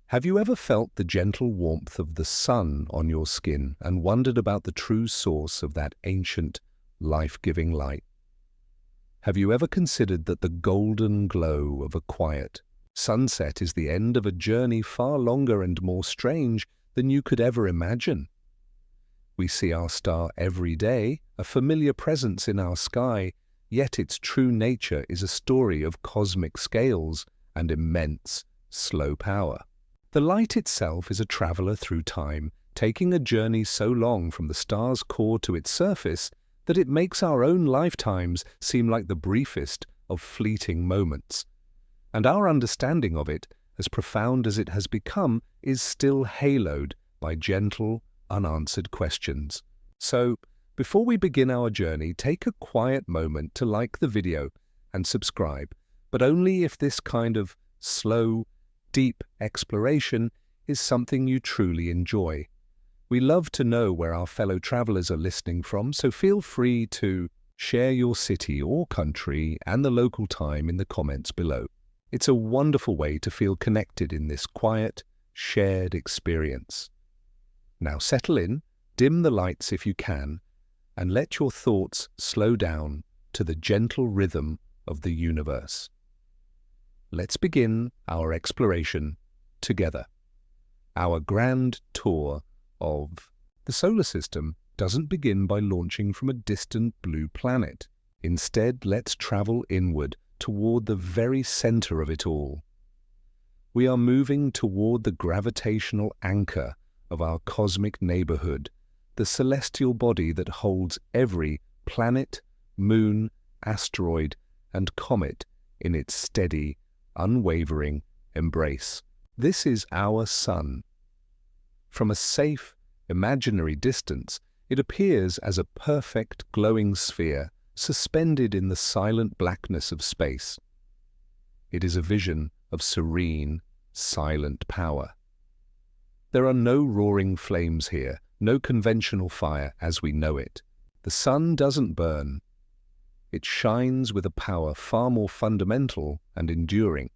Have you ever felt the gentle warmth of the sun on your skin and wondered about the true source of that ancient, life-giving light? Have you ever considered that the golden glow of a quiet sunset is the end of a journey far longer and more strange than you could ever imagine? We see our star every day, a familiar presence in our sky, yet its true nature is a story of cosmic scales and immense, slow power. The light itself is a traveler through time, taking a journey so long from the star's core to its surface that it makes our own lifetimes seem like the briefest of fleeting moments. And our understanding of it, as profound as it has become, is still haloed by gentle, unanswered questions. So, before we begin our journey, take a quiet moment to like the video and subscribe, but only if this kind of slow, deep exploration is something you truly enjoy. We love to know where our fellow travelers are listening from, so feel free to share your city or country and the local time in the comments below. It's a wonderful way to feel connected in this quiet, shared experience. Now settle in, dim the lights if you can, and let your thoughts slow down to the gentle rhythm of the universe. Let's begin our exploration together. Our grand tour of the solar system doesn't begin by launching from a distant blue planet. Instead, let's travel inward toward the very center of it all. We are moving toward the gravitational anchor of our cosmic neighborhood, the celestial body that holds every planet, moon, asteroid, and comet in its steady, unwavering embrace. This is our sun. From a safe, imaginary distance, it appears as a perfect, glowing sphere suspended in the silent blackness of space. It is a vision of serene, silent power. There are no roaring flames here, no conventional fire as we know it. The sun doesn't burn. It shines with a power far more fundamental and enduring.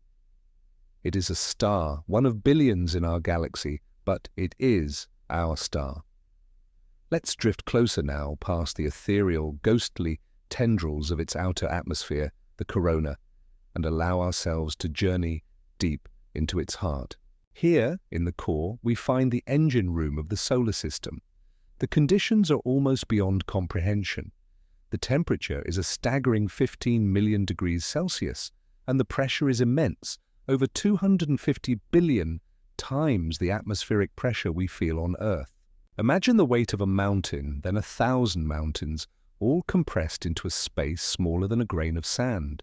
It is a star, one of billions in our galaxy, but it is our star. Let's drift closer now past the ethereal, ghostly tendrils of its outer atmosphere, the corona, and allow ourselves to journey deep into its heart. Here, in the core, we find the engine room of the solar system. The conditions are almost beyond comprehension. The temperature is a staggering 15 million degrees Celsius, and the pressure is immense, over 250 billion times the atmospheric pressure we feel on Earth. Imagine the weight of a mountain, then 1,000 mountains, all compressed into a space smaller than a grain of sand.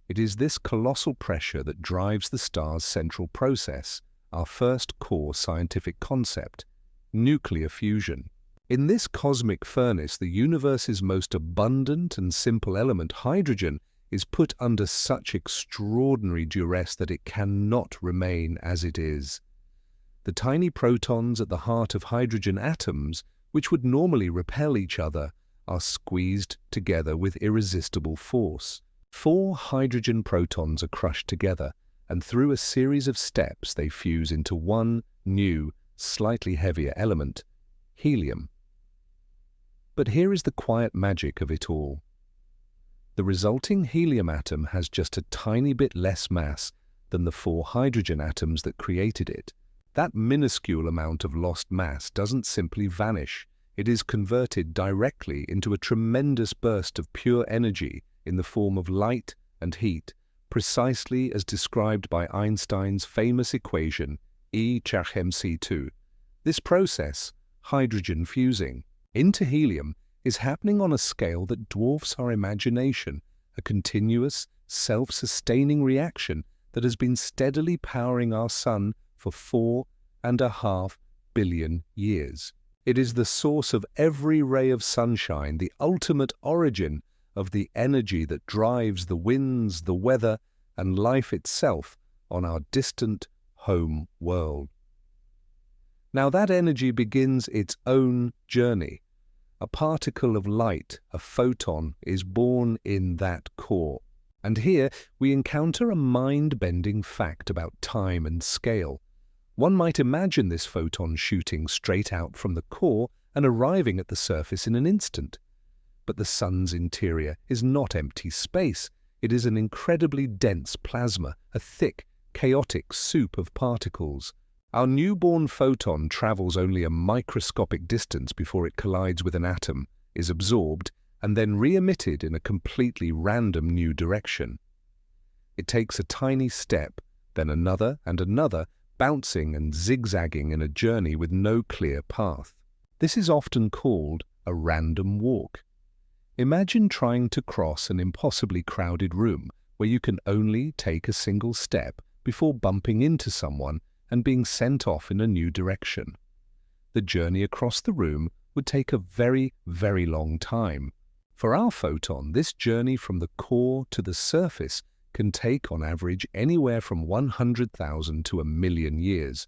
It is this colossal pressure that drives the star's central process, our first core scientific concept, nuclear fusion. In this cosmic furnace, the universe's most abundant and simple element, hydrogen, is put under such extraordinary duress that it cannot remain as it is. The tiny protons at the heart of hydrogen atoms, which would normally repel each other, are squeezed together with irresistible force. 4 hydrogen protons are crushed together, and through a series of steps they fuse into one new, slightly heavier element, helium. But here is the quiet magic of it all. The resulting helium atom has just a tiny bit less mass than the 4 hydrogen atoms that created it. That minuscule amount of lost mass doesn't simply vanish. It is converted directly into a tremendous burst of pure energy in the form of light and heat, precisely as described by Einstein's famous equation E = mc2. This process, hydrogen fusing into helium, is happening on a scale that dwarfs our imagination, a continuous, self-sustaining reaction that has been steadily powering our sun for 4.5 billion years. It is the source of every ray of sunshine, the ultimate origin of the energy that drives the winds, the weather, and life itself on our distant home world. Now that energy begins its own journey. A particle of light, a photon, is born in that core. And here we encounter a mind-bending fact about time and scale. One might imagine this photon shooting straight out from the core and arriving at the surface in an instant. But the Sun's interior is not empty space. It is an incredibly dense plasma, a thick, chaotic soup of particles. Our newborn photon travels only a microscopic distance before it collides with an atom, is absorbed, and then re-emitted in a completely random new direction. It takes a tiny step, then another and another, bouncing and zigzagging in a journey with no clear path. This is often called a random walk. Imagine trying to cross an impossibly crowded room where you can only take a single step before bumping into someone and being sent off in a new direction. The journey across the room would take a very, very long time. For our photon, this journey from the core to the surface can take on average anywhere from 100,000 to 1,000,000 years.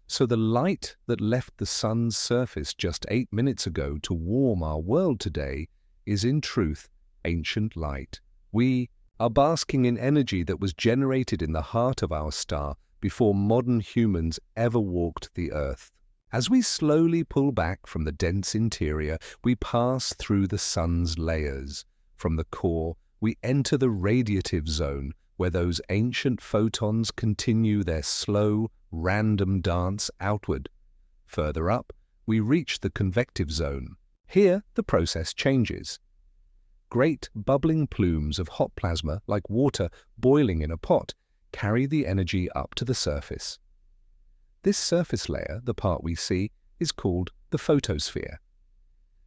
So the light that left the Sun's surface just 8 minutes ago to warm our world today is in truth ancient light. We are basking in energy that was generated in the heart of our star before modern humans ever walked the Earth. As we slowly pull back from the dense interior, we pass through the Sun's layers. From the core, we enter the radiative zone, where those ancient photons continue their slow, random dance outward. Further up, we reach the convective zone. Here, the process changes. Great bubbling plumes of hot plasma, like water boiling in a pot, carry the energy up to the surface. This surface layer, the part we see, is called the photosphere.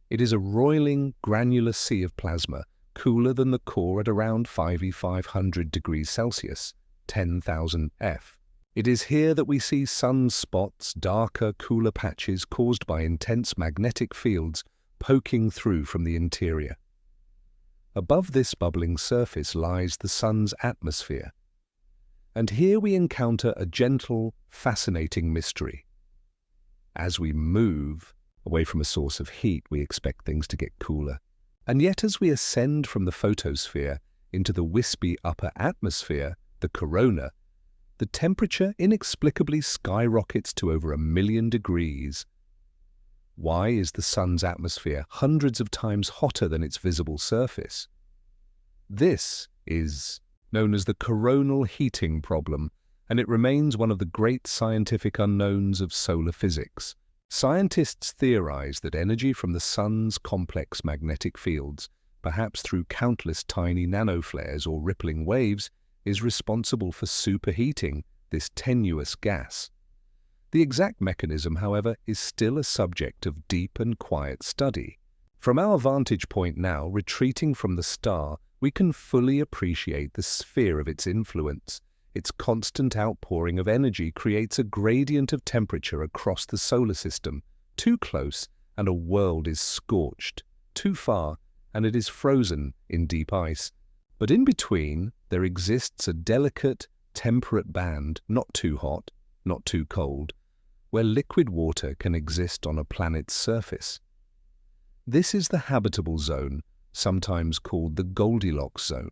It is a roiling, granular sea of plasma, cooler than the core at around 5,500 degrees Celsius, 10,000 F. It is here that we see sunspots, darker, cooler patches caused by intense magnetic fields poking through from the interior. Above this bubbling surface lies the Sun's atmosphere. And here we encounter a gentle, fascinating mystery. As we move away from a source of heat, we expect things to get cooler. And yet as we ascend from the photosphere into the wispy upper atmosphere, the corona, the temperature inexplicably skyrockets to over 1,000,000 degrees. Why is the Sun's atmosphere hundreds of times hotter than its visible surface? This is known as the coronal heating problem, and it remains one of the great scientific unknowns of solar physics. Scientists theorize that energy from the Sun's complex magnetic fields, perhaps through countless tiny nanoflares or rippling waves, is responsible for superheating this tenuous gas. The exact mechanism, however, is still a subject of deep and quiet study. From our vantage point now, retreating from the star, we can fully appreciate the sphere of its influence. Its constant outpouring of energy creates a gradient of temperature across the solar system. Too close, and a world is scorched. Too far, and it is frozen in deep ice. But in between, there exists a delicate, temperate band, not too hot, not too cold, where liquid water can exist on a planet's surface. This is the habitable zone, sometimes called the Goldilocks zone.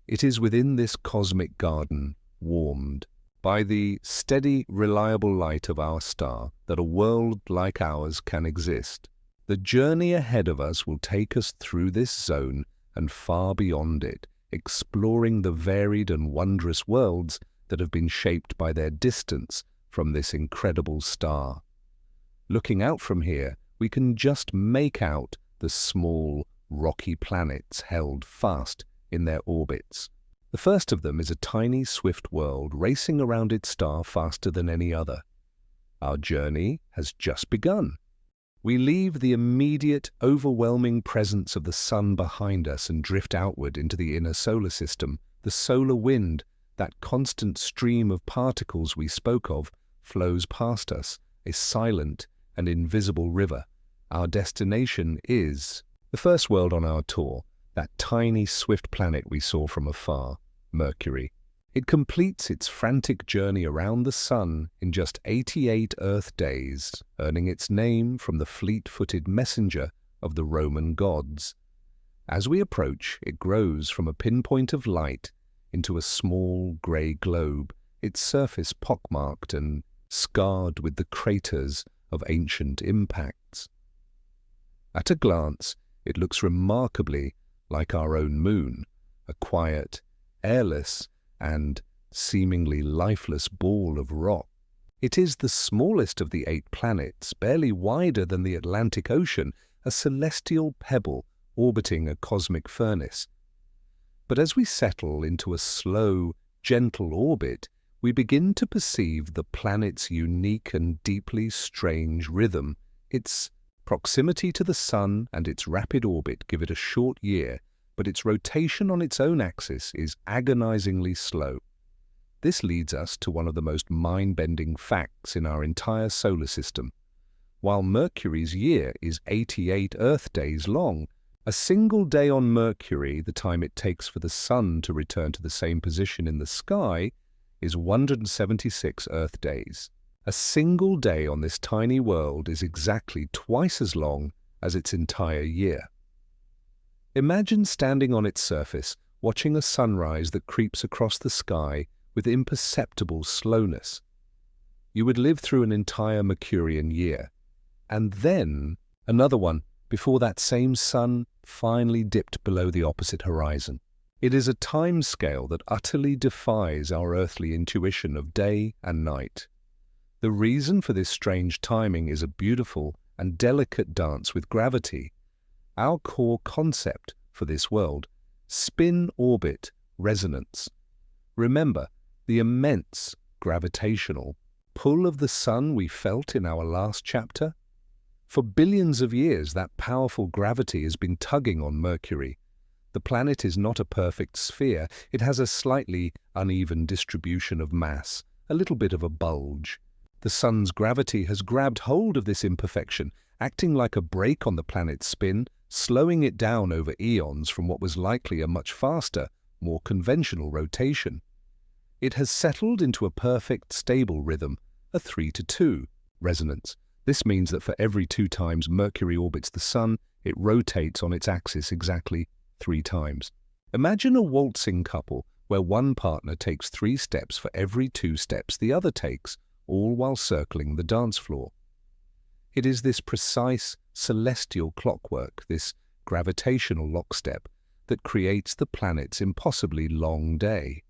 It is within this cosmic garden, warmed by the steady, reliable light of our star, that a world like ours can exist. The journey ahead of us will take us through this zone and far beyond it, exploring the varied and wondrous worlds that have been shaped by their distance from this incredible star. Looking out from here, we can just make out the small, rocky planets held fast in their orbits. The first of them is a tiny, swift world racing around its star faster than any other. Our journey has just begun. We leave the immediate, overwhelming presence of the Sun behind us and drift outward into the inner solar system. The solar wind, that constant stream of particles we spoke of, flows past us, a silent and invisible river. Our destination is the first world on our tour, that tiny, swift planet we saw from afar, Mercury. It completes its frantic journey around the Sun in just 88 Earth days, earning its name from the fleet-footed messenger of the Roman gods. As we approach, it grows from a pinpoint of light into a small grey globe, its surface pockmarked and scarred with the craters of ancient impacts. At a glance, it looks remarkably like our own moon, a quiet, airless, and seemingly lifeless ball of rock. It is the smallest of the 8 planets, barely wider than the Atlantic Ocean, a celestial pebble orbiting a cosmic furnace. But as we settle into a slow, gentle orbit, we begin to perceive the planet's unique and deeply strange rhythm. Its proximity to the Sun and its rapid orbit give it a short year, but its rotation on its own axis is agonizingly slow. This leads us to one of the most mind-bending facts in our entire solar system. While Mercury's year is 88 Earth days long, a single day on Mercury, the time it takes for the Sun to return to the same position in the sky, is 176 Earth days. A single day on this tiny world is exactly twice as long as its entire year. Imagine standing on its surface, watching a sunrise that creeps across the sky with imperceptible slowness. You would live through an entire Mercurian year, and then another one before that same sun finally dipped below the opposite horizon. It is a time scale that utterly defies our earthly intuition of day and night. The reason for this strange timing is a beautiful and delicate dance with gravity. Our core concept for this world, spin-orbit resonance. Remember the immense gravitational pull of the Sun we felt in our last chapter? For billions of years, that powerful gravity has been tugging on Mercury. The planet is not a perfect sphere. It has a slightly uneven distribution of mass, a little bit of a bulge. The Sun's gravity has grabbed hold of this imperfection, acting like a brake on the planet's spin, slowing it down over eons from what was likely a much faster, more conventional rotation. It has settled into a perfect, stable rhythm, a 3-to-2 resonance. This means that for every 2 times Mercury orbits the Sun, it rotates on its axis exactly 3 times. Imagine a waltzing couple where one partner takes 3 steps for every 2 steps the other takes, all while circling the dance floor. It is this precise celestial clockwork, this gravitational lockstep, that creates the planet's impossibly long day.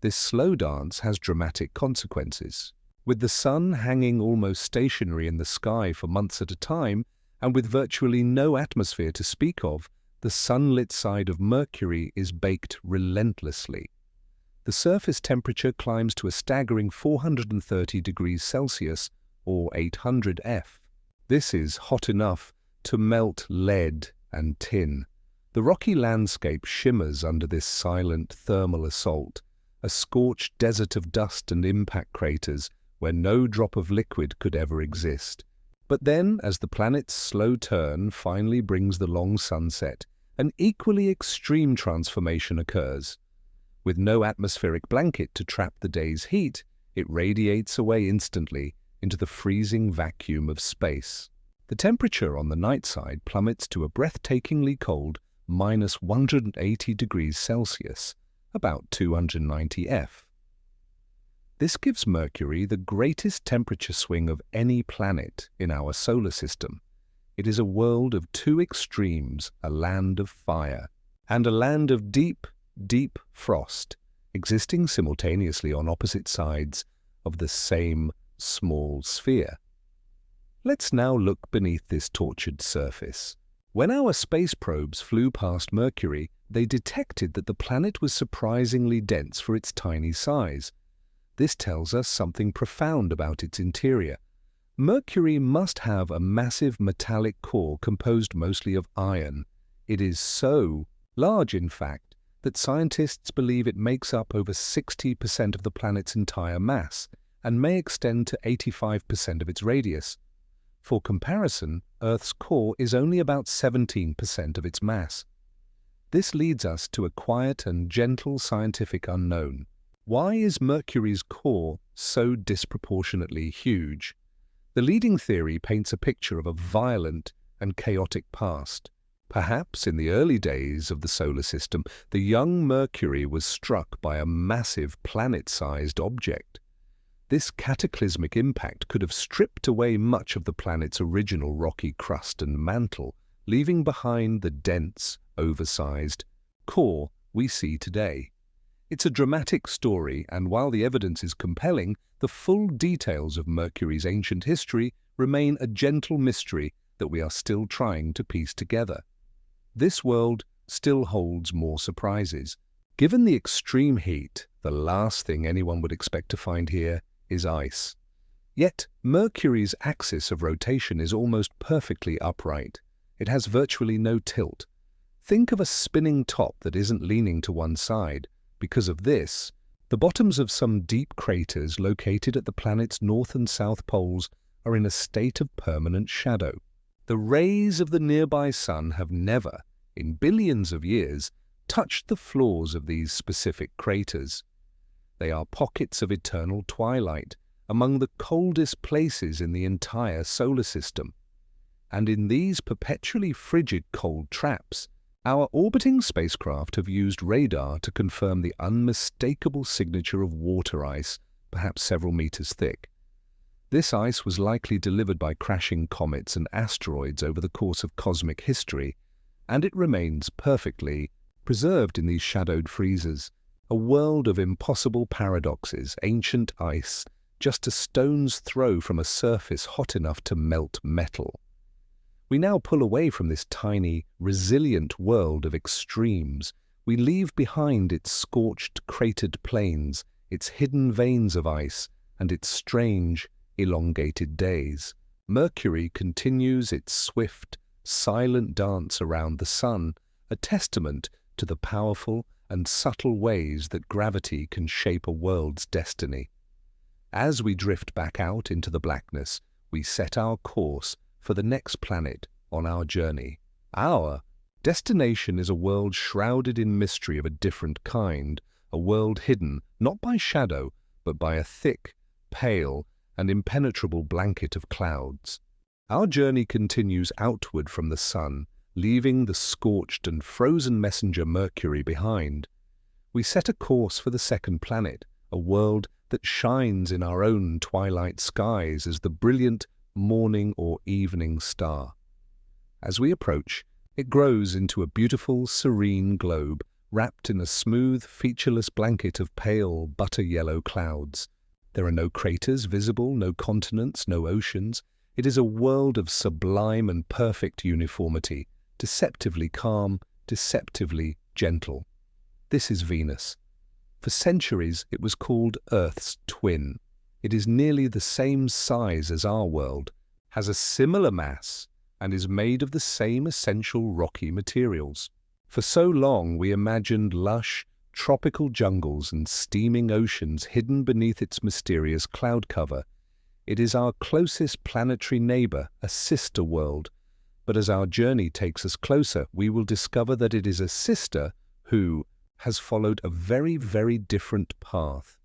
This slow dance has dramatic consequences. With the Sun hanging almost stationary in the sky for months at a time, and with virtually no atmosphere to speak of, the sunlit side of Mercury is baked relentlessly. The surface temperature climbs to a staggering 430 degrees Celsius, or 800 F. This is hot enough to melt lead and tin. The rocky landscape shimmers under this silent thermal assault, a scorched desert of dust and impact craters where no drop of liquid could ever exist. But then, as the planet's slow turn finally brings the long sunset, an equally extreme transformation occurs. With no atmospheric blanket to trap the day's heat, it radiates away instantly into the freezing vacuum of space. The temperature on the night side plummets to a breathtakingly cold -180 degrees Celsius, about 290 F. This gives Mercury the greatest temperature swing of any planet in our solar system. It is a world of 2 extremes, a land of fire, and a land of deep, deep frost, existing simultaneously on opposite sides of the same small sphere. Let's now look beneath this tortured surface. When our space probes flew past Mercury, they detected that the planet was surprisingly dense for its tiny size. This tells us something profound about its interior. Mercury must have a massive metallic core composed mostly of iron. It is so large, in fact, that scientists believe it makes up over 60% of the planet's entire mass and may extend to 85% of its radius. For comparison, Earth's core is only about 17% of its mass. This leads us to a quiet and gentle scientific unknown. Why is Mercury's core so disproportionately huge? The leading theory paints a picture of a violent and chaotic past. Perhaps in the early days of the solar system, the young Mercury was struck by a massive planet-sized object. This cataclysmic impact could have stripped away much of the planet's original rocky crust and mantle, leaving behind the dense, oversized core we see today. It's a dramatic story, and while the evidence is compelling, the full details of Mercury's ancient history remain a gentle mystery that we are still trying to piece together. This world still holds more surprises. Given the extreme heat, the last thing anyone would expect to find here is ice. Yet, Mercury's axis of rotation is almost perfectly upright. It has virtually no tilt. Think of a spinning top that isn't leaning to one side. Because of this, the bottoms of some deep craters located at the planet's north and south poles are in a state of permanent shadow. The rays of the nearby sun have never, in billions of years, touched the floors of these specific craters. They are pockets of eternal twilight among the coldest places in the entire solar system. And in these perpetually frigid cold traps, our orbiting spacecraft have used radar to confirm the unmistakable signature of water ice, perhaps several meters thick. This ice was likely delivered by crashing comets and asteroids over the course of cosmic history, and it remains perfectly preserved in these shadowed freezers, a world of impossible paradoxes, ancient ice, just a stone's throw from a surface hot enough to melt metal. We now pull away from this tiny, resilient world of extremes. We leave behind its scorched, cratered plains, its hidden veins of ice, and its strange, elongated days. Mercury continues its swift, silent dance around the sun, a testament to the powerful and subtle ways that gravity can shape a world's destiny. As we drift back out into the blackness, we set our course for the next planet on our journey. Our destination is a world shrouded in mystery of a different kind, a world hidden not by shadow, but by a thick, pale, and impenetrable blanket of clouds. Our journey continues outward from the sun, leaving the scorched and frozen messenger Mercury behind. We set a course for the second planet, a world that shines in our own twilight skies as the brilliant morning or evening star. As we approach, it grows into a beautiful, serene globe, wrapped in a smooth, featureless blanket of pale, butter-yellow clouds. There are no craters visible, no continents, no oceans. It is a world of sublime and perfect uniformity, deceptively calm, deceptively gentle. This is Venus. For centuries, it was called Earth's twin. It is nearly the same size as our world, has a similar mass, and is made of the same essential rocky materials. For so long, we imagined lush, tropical jungles and steaming oceans hidden beneath its mysterious cloud cover. It is our closest planetary neighbor, a sister world. But as our journey takes us closer, we will discover that it is a sister who has followed a very, very different path.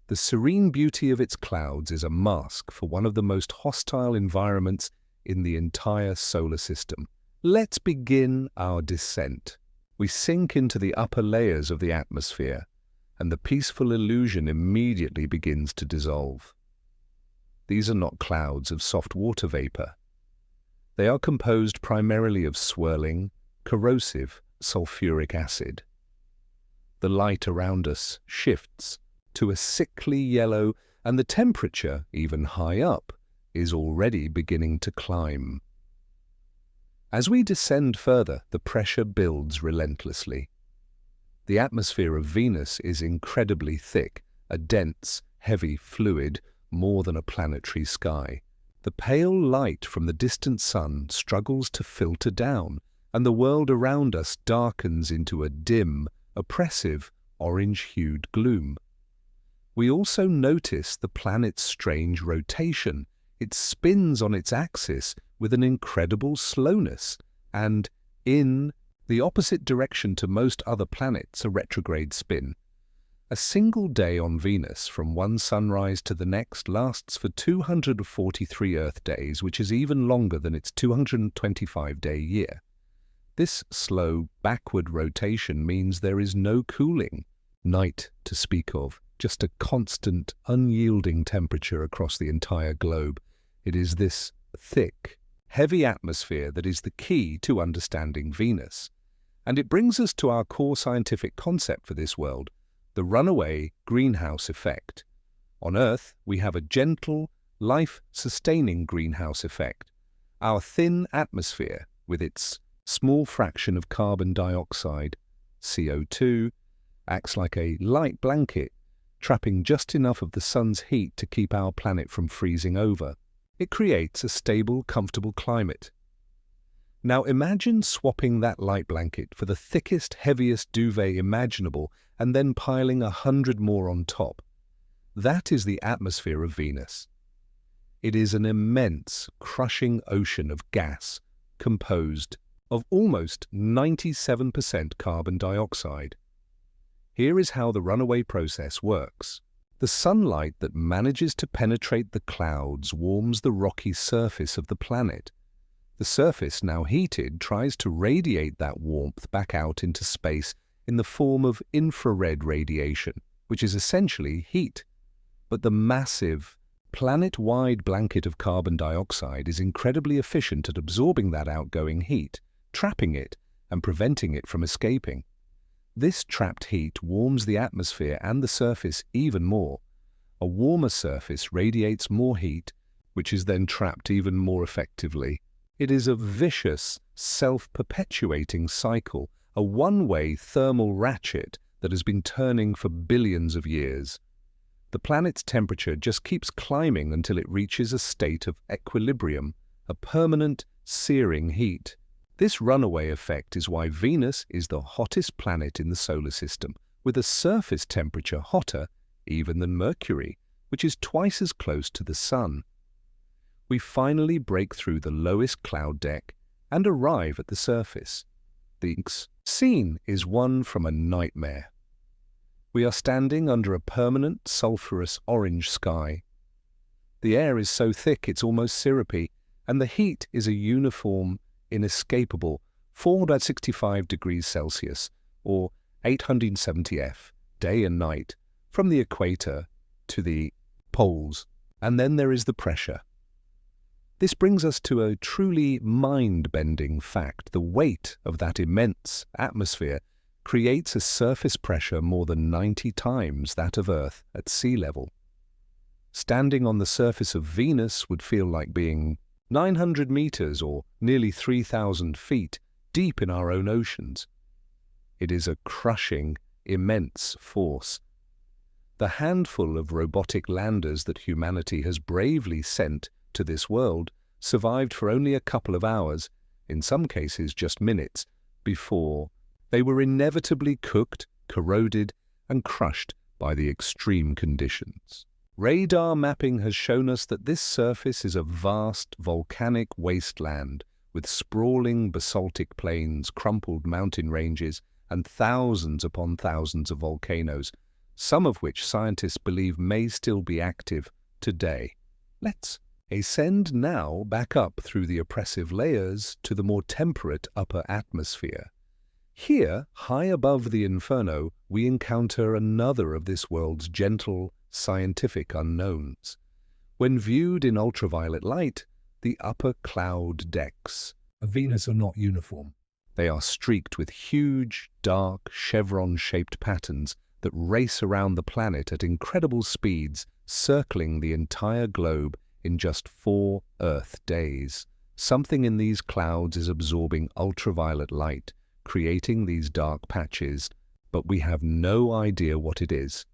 The serene beauty of its clouds is a mask for one of the most hostile environments in the entire solar system. Let's begin our descent. We sink into the upper layers of the atmosphere, and the peaceful illusion immediately begins to dissolve. These are not clouds of soft water vapor. They are composed primarily of swirling, corrosive sulfuric acid. The light around us shifts to a sickly yellow, and the temperature, even high up, is already beginning to climb. As we descend further, the pressure builds relentlessly. The atmosphere of Venus is incredibly thick, a dense, heavy fluid, more than a planetary sky. The pale light from the distant sun struggles to filter down, and the world around us darkens into a dim, oppressive, orange-hued gloom. We also notice the planet's strange rotation. It spins on its axis with an incredible slowness, and in the opposite direction to most other planets, a retrograde spin. A single day on Venus, from one sunrise to the next, lasts for 243 Earth days, which is even longer than its 225-day year. This slow, backward rotation means there is no cooling, night to speak of. just a constant, unyielding temperature across the entire globe. It is this thick, heavy atmosphere that is the key to understanding Venus. And it brings us to our core scientific concept for this world, the runaway greenhouse effect. On Earth, we have a gentle, life-sustaining greenhouse effect. Our thin atmosphere, with its small fraction of carbon dioxide, CO2, acts like a light blanket, trapping just enough of the sun's heat to keep our planet from freezing over. It creates a stable, comfortable climate. Now imagine swapping that light blanket for the thickest, heaviest duvet imaginable and then piling 100 more on top. That is the atmosphere of Venus. It is an immense, crushing ocean of gas composed of almost 97% carbon dioxide. Here is how the runaway process works. The sunlight that manages to penetrate the clouds warms the rocky surface of the planet. The surface, now heated, tries to radiate that warmth back out into space in the form of infrared radiation, which is essentially heat. But the massive, planet-wide blanket of carbon dioxide is incredibly efficient at absorbing that outgoing heat, trapping it, and preventing it from escaping. This trapped heat warms the atmosphere and the surface even more. A warmer surface radiates more heat, which is then trapped even more effectively. It is a vicious, self-perpetuating cycle, a one-way thermal ratchet that has been turning for billions of years. The planet's temperature just keeps climbing until it reaches a state of equilibrium, a permanent, searing heat. This runaway effect is why Venus is the hottest planet in the solar system, with a surface temperature hotter even than Mercury, which is twice as close to the Sun. We finally break through the lowest cloud deck and arrive at the surface. The scene is one from a nightmare. We are standing under a permanent sulphurous orange sky. The air is so thick it's almost syrupy, and the heat is a uniform, inescapable 465 degrees Celsius, or 870 F, day and night, from the equator to the poles. And then there is the pressure. This brings us to a truly mind-bending fact. The weight of that immense atmosphere creates a surface pressure more than 90 times that of Earth at sea level. Standing on the surface of Venus would feel like being 900 meters or nearly 3,000 feet deep in our own oceans. It is a crushing, immense force. The handful of robotic landers that humanity has bravely sent to this world survived for only a couple of hours, in some cases just minutes, before they were inevitably cooked, corroded, and crushed by the extreme conditions. Radar mapping has shown us that this surface is a vast volcanic wasteland with sprawling basaltic plains, crumpled mountain ranges, and thousands upon thousands of volcanoes, some of which scientists believe may still be active today. Let's ascend now back up through the oppressive layers to the more temperate upper atmosphere. Here, high above the inferno, we encounter another of this world's gentle, scientific unknowns. When viewed in ultraviolet light, the upper cloud decks of Venus are not uniform. They are streaked with huge, dark, chevron-shaped patterns that race around the planet at incredible speeds, circling the entire globe in just 4 Earth days. Something in these clouds is absorbing ultraviolet light, creating these dark patches, but we have no idea what it is.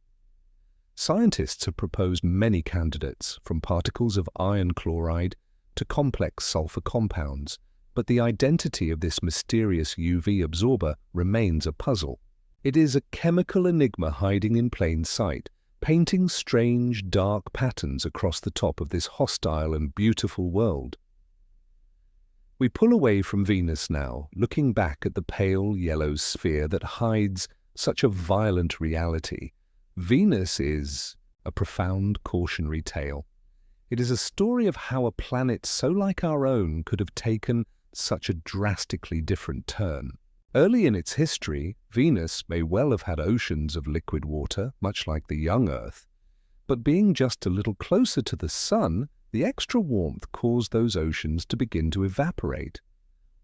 Scientists have proposed many candidates, from particles of iron chloride to complex sulfur compounds, but the identity of this mysterious UV absorber remains a puzzle. It is a chemical enigma hiding in plain sight, painting strange, dark patterns across the top of this hostile and beautiful world. We pull away from Venus now, looking back at the pale yellow sphere that hides such a violent reality. Venus is a profound cautionary tale. It is a story of how a planet so like our own could have taken such a drastically different turn. Early in its history, Venus may well have had oceans of liquid water, much like the young Earth, but being just a little closer to the Sun, the extra warmth caused those oceans to begin to evaporate.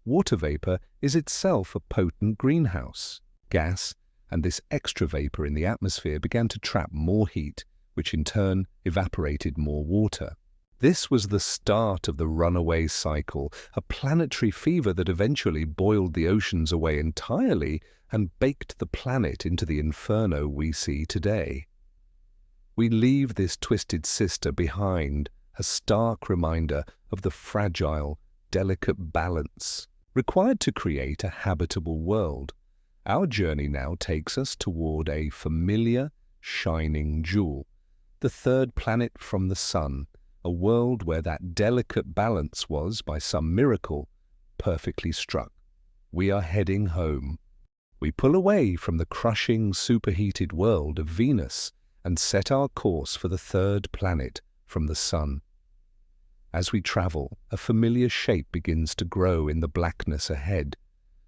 Water vapor is itself a potent greenhouse gas, and this extra vapor in the atmosphere began to trap more heat, which in turn evaporated more water. This was the start of the runaway cycle, a planetary fever that eventually boiled the oceans away entirely and baked the planet into the inferno we see today. We leave this twisted sister behind, a stark reminder of the fragile, delicate balance required to create a habitable world. Our journey now takes us toward a familiar, shining jewel, the third planet from the Sun, a world where that delicate balance was, by some miracle, perfectly struck. We are heading home. We pull away from the crushing, superheated world of Venus and set our course for the third planet from the Sun. As we travel, a familiar shape begins to grow in the blackness ahead.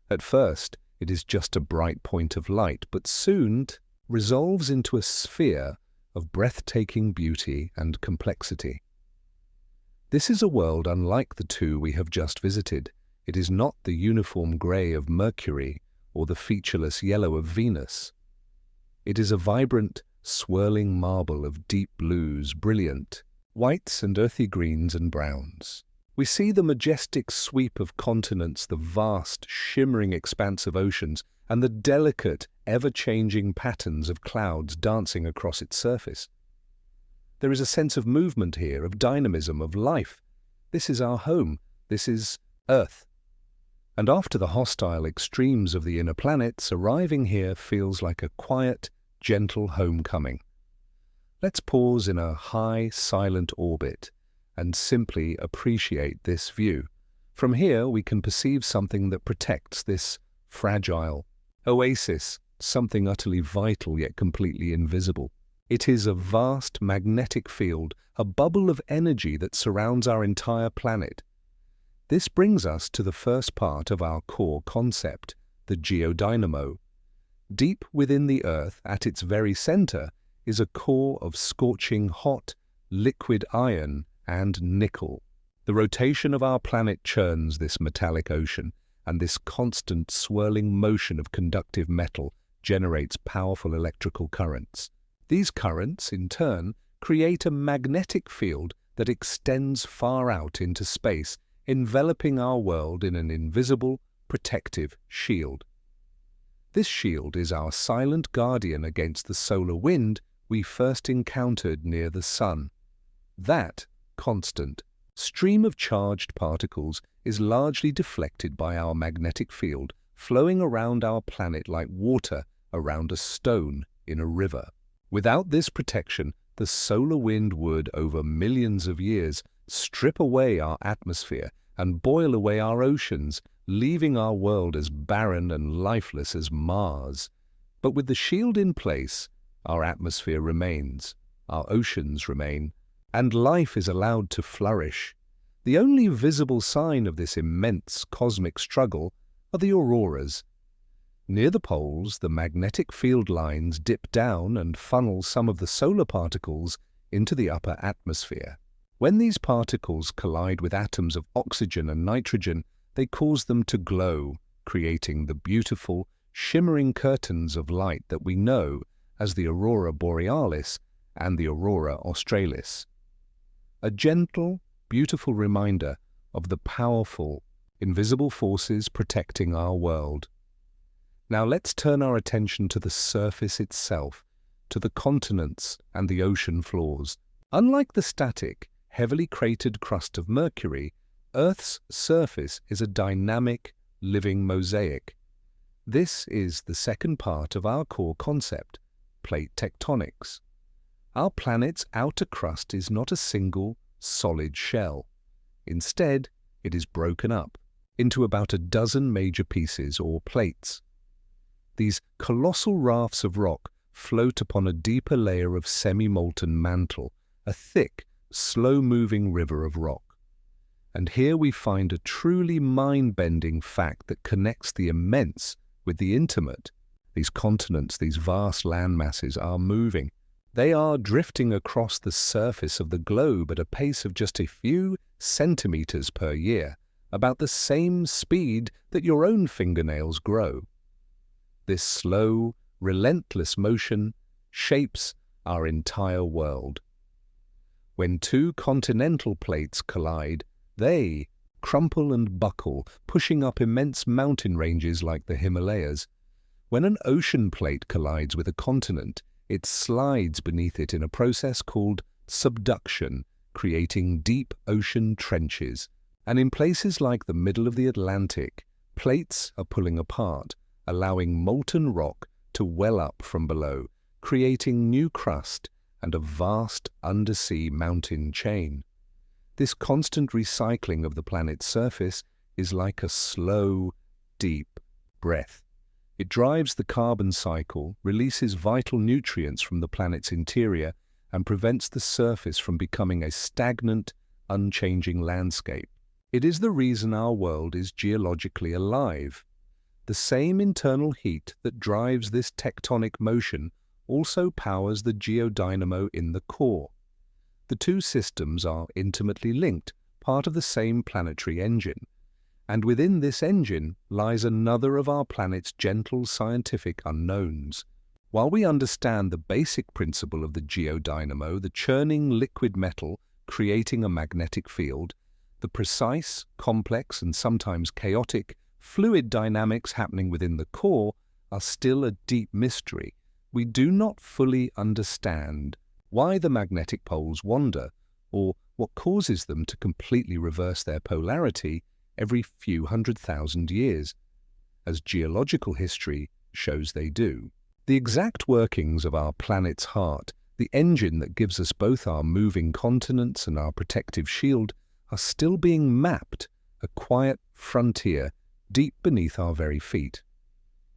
At first, it is just a bright point of light, but soon resolves into a sphere of breathtaking beauty and complexity. This is a world unlike the two we have just visited. It is not the uniform grey of Mercury or the featureless yellow of Venus. It is a vibrant, swirling marble of deep blues, brilliant whites and earthy greens and browns. We see the majestic sweep of continents, the vast, shimmering expanse of oceans, and the delicate, ever-changing patterns of clouds dancing across its surface. There is a sense of movement here, of dynamism, of life. This is our home. This is Earth. And after the hostile extremes of the inner planets, arriving here feels like a quiet, gentle homecoming. Let's pause in a high, silent orbit and simply appreciate this view. From here, we can perceive something that protects this fragile oasis, something utterly vital yet completely invisible. It is a vast magnetic field, a bubble of energy that surrounds our entire planet. This brings us to the first part of our core concept, the geodynamo. Deep within the Earth, at its very center, is a core of scorching hot, liquid iron and nickel. The rotation of our planet churns this metallic ocean, and this constant swirling motion of conductive metal generates powerful electrical currents. These currents, in turn, create a magnetic field that extends far out into space, enveloping our world in an invisible, protective shield. This shield is our silent guardian against the solar wind we first encountered near the Sun. That constant stream of charged particles is largely deflected by our magnetic field, flowing around our planet like water around a stone in a river. Without this protection, the solar wind would, over millions of years, strip away our atmosphere and boil away our oceans, leaving our world as barren and lifeless as Mars. But with the shield in place, our atmosphere remains, our oceans remain, and life is allowed to flourish. The only visible sign of this immense cosmic struggle are the auroras. Near the poles, the magnetic field lines dip down and funnel some of the solar particles into the upper atmosphere. When these particles collide with atoms of oxygen and nitrogen, they cause them to glow, creating the beautiful, shimmering curtains of light that we know as the aurora borealis and the aurora australis. A gentle, beautiful reminder of the powerful, invisible forces protecting our world. Now let's turn our attention to the surface itself, to the continents and the ocean floors. Unlike the static, heavily cratered crust of Mercury, Earth's surface is a dynamic, living mosaic. This is the second part of our core concept, plate tectonics. Our planet's outer crust is not a single, solid shell. Instead, it is broken up into about a dozen major pieces or plates. These colossal rafts of rock float upon a deeper layer of semi-molten mantle, a thick, slow-moving river of rock. And here we find a truly mind-bending fact that connects the immense with the intimate. These continents, these vast land masses are moving. They are drifting across the surface of the globe at a pace of just a few centimeters per year, about the same speed that your own fingernails grow. This slow, relentless motion shapes our entire world. When two continental plates collide, they crumple and buckle, pushing up immense mountain ranges like the Himalayas. When an ocean plate collides with a continent, it slides beneath it in a process called subduction, creating deep ocean trenches. And in places like the middle of the Atlantic, plates are pulling apart, allowing molten rock to well up from below, creating new crust and a vast undersea mountain chain. This constant recycling of the planet's surface is like a slow, deep breath. It drives the carbon cycle, releases vital nutrients from the planet's interior, and prevents the surface from becoming a stagnant, unchanging landscape. It is the reason our world is geologically alive. The same internal heat that drives this tectonic motion also powers the geodynamo in the core. The two systems are intimately linked, part of the same planetary engine. And within this engine lies another of our planet's gentle scientific unknowns. While we understand the basic principle of the geodynamo, the churning liquid metal creating a magnetic field, the precise, complex, and sometimes chaotic fluid dynamics happening within the core are still a deep mystery. We do not fully understand why the magnetic poles wander, or what causes them to completely reverse their polarity every few 100,000 years, as geological history shows they do. The exact workings of our planet's heart, the engine that gives us both our moving continents and our protective shield, are still being mapped, a quiet frontier deep beneath our very feet.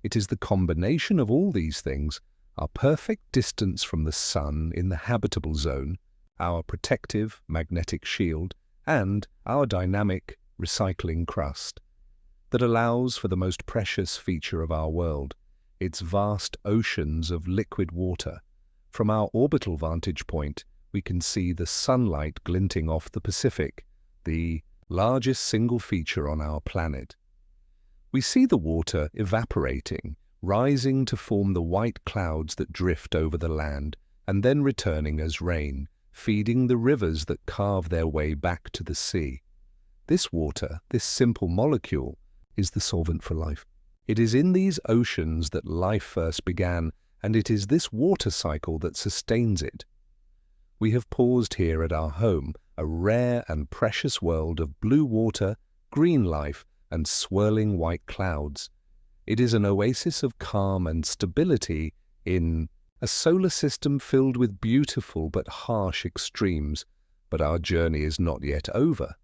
It is the combination of all these things, our perfect distance from the sun in the habitable zone, our protective magnetic shield, and our dynamic recycling crust, that allows for the most precious feature of our world, its vast oceans of liquid water. From our orbital vantage point, we can see the sunlight glinting off the Pacific, the largest single feature on our planet. We see the water evaporating, rising to form the white clouds that drift over the land, and then returning as rain, feeding the rivers that carve their way back to the sea. This water, this simple molecule, is the solvent for life. It is in these oceans that life first began, and it is this water cycle that sustains it. We have paused here at our home, a rare and precious world of blue water, green life, and swirling white clouds. It is an oasis of calm and stability in a solar system filled with beautiful but harsh extremes. But our journey is not yet over.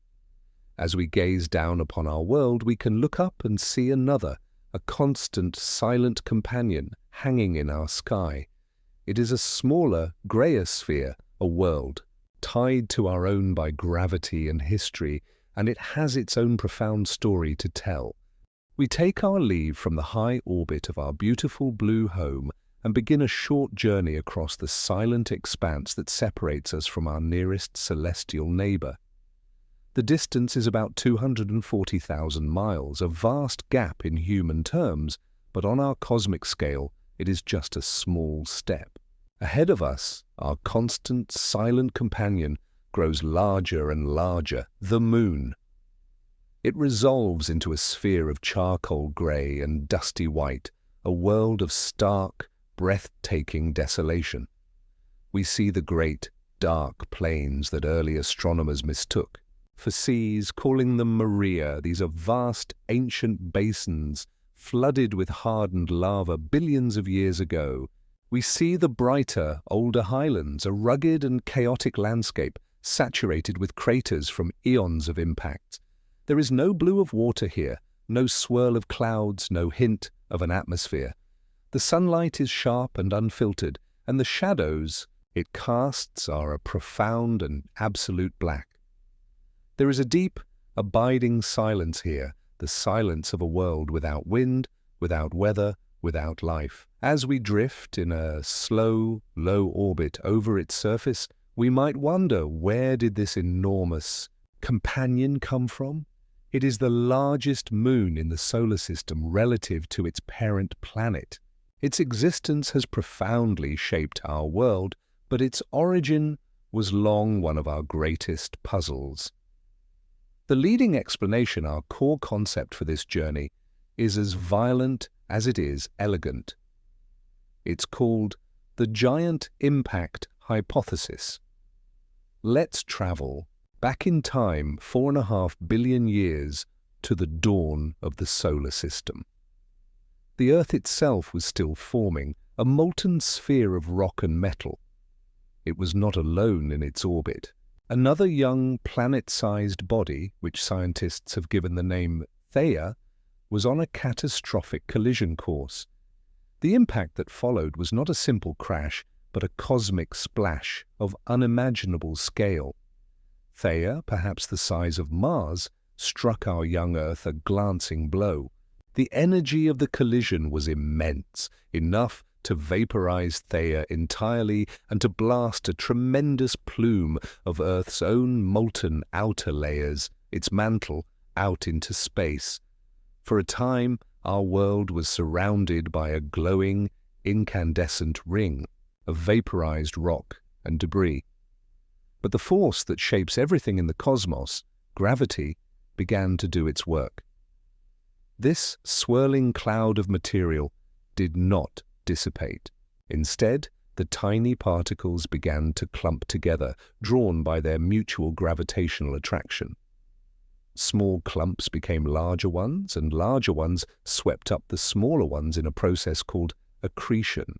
As we gaze down upon our world, we can look up and see another, a constant, silent companion hanging in our sky. It is a smaller, greyer sphere, a world, tied to our own by gravity and history, and it has its own profound story to tell. We take our leave from the high orbit of our beautiful blue home and begin a short journey across the silent expanse that separates us from our nearest celestial neighbor. The distance is about 240,000 miles, a vast gap in human terms, but on our cosmic scale, it is just a small step. Ahead of us, our constant, silent companion grows larger and larger, the moon. It resolves into a sphere of charcoal grey and dusty white, a world of stark, breathtaking desolation. We see the great, dark plains that early astronomers mistook for seas, calling them Maria. These are vast, ancient basins flooded with hardened lava billions of years ago. We see the brighter, older highlands, a rugged and chaotic landscape saturated with craters from eons of impact. There is no blue of water here, no swirl of clouds, no hint of an atmosphere. The sunlight is sharp and unfiltered, and the shadows it casts are a profound and absolute black. There is a deep, abiding silence here, the silence of a world without wind, without weather, without life. As we drift in a slow, low orbit over its surface, we might wonder, where did this enormous companion come from? It is the largest moon in the solar system relative to its parent planet. Its existence has profoundly shaped our world, but its origin was long one of our greatest puzzles. The leading explanation, our core concept for this journey, is as violent as it is elegant. It's called the giant impact hypothesis. Let's travel back in time 4.5 billion years to the dawn of the solar system. The Earth itself was still forming, a molten sphere of rock and metal. It was not alone in its orbit. Another young planet-sized body, which scientists have given the name Theia, was on a catastrophic collision course. The impact that followed was not a simple crash, but a cosmic splash of unimaginable scale. Theia, perhaps the size of Mars, struck our young Earth a glancing blow. The energy of the collision was immense, enough to vaporize Theia entirely and to blast a tremendous plume of Earth's own molten outer layers, its mantle, out into space. For a time, our world was surrounded by a glowing, incandescent ring of vaporized rock and debris. But the force that shapes everything in the cosmos, gravity, began to do its work. This swirling cloud of material did not dissipate. Instead, the tiny particles began to clump together, drawn by their mutual gravitational attraction. Small clumps became larger ones, and larger ones swept up the smaller ones in a process called accretion.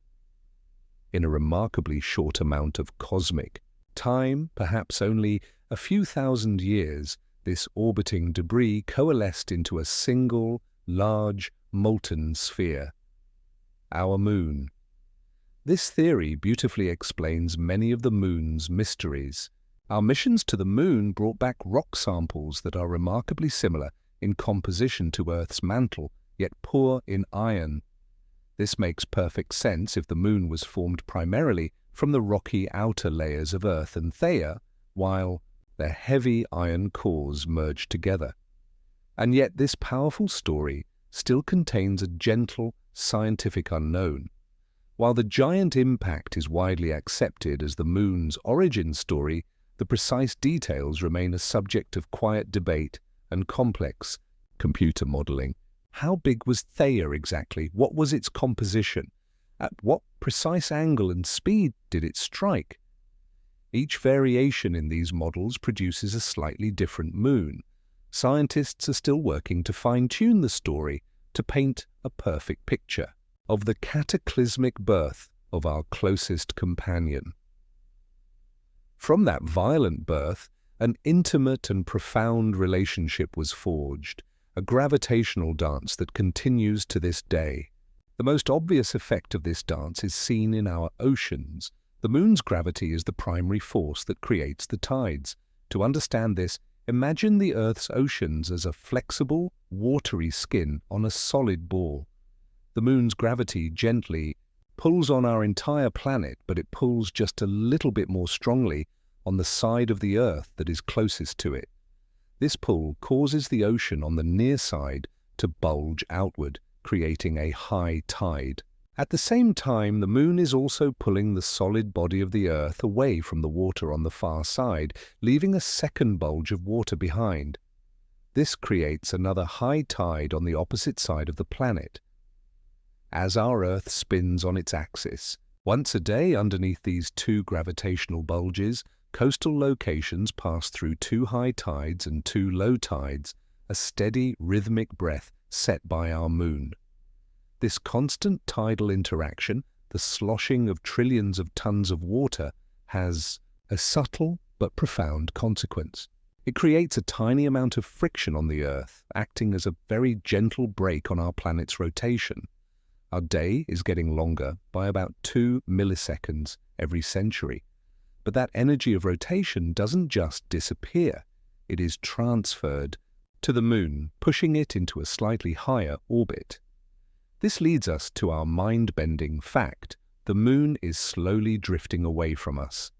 In a remarkably short amount of cosmic time, perhaps only a few thousand years, this orbiting debris coalesced into a single, large, molten sphere. Our moon. This theory beautifully explains many of the moon's mysteries. Our missions to the moon brought back rock samples that are remarkably similar in composition to Earth's mantle, yet poor in iron. This makes perfect sense if the moon was formed primarily from the rocky outer layers of Earth and Theia, while their heavy iron cores merged together. And yet this powerful story still contains a gentle, scientific unknown. While the giant impact is widely accepted as the moon's origin story, the precise details remain a subject of quiet debate and complex computer modeling. How big was Theia exactly? What was its composition? At what precise angle and speed did it strike? Each variation in these models produces a slightly different moon. Scientists are still working to fine-tune the story to paint a perfect picture of the cataclysmic birth of our closest companion. From that violent birth, an intimate and profound relationship was forged, a gravitational dance that continues to this day. The most obvious effect of this dance is seen in our oceans. The moon's gravity is the primary force that creates the tides. To understand this, imagine the Earth's oceans as a flexible, watery skin on a solid ball. The moon's gravity gently pulls on our entire planet, but it pulls just a little bit more strongly on the side of the Earth that is closest to it. This pull causes the ocean on the near side to bulge outward, creating a high tide. At the same time, the moon is also pulling the solid body of the Earth away from the water on the far side, leaving a second bulge of water behind. This creates another high tide on the opposite side of the planet. As our Earth spins on its axis, once a day underneath these two gravitational bulges, coastal locations pass through two high tides and two low tides, a steady rhythmic breath set by our moon. This constant tidal interaction, the sloshing of trillions of tons of water, has a subtle but profound consequence. It creates a tiny amount of friction on the Earth, acting as a very gentle brake on our planet's rotation. Our day is getting longer by about 2 milliseconds every century. But that energy of rotation doesn't just disappear. It is transferred to the moon, pushing it into a slightly higher orbit. This leads us to our mind-bending fact: the Moon is slowly drifting away from us.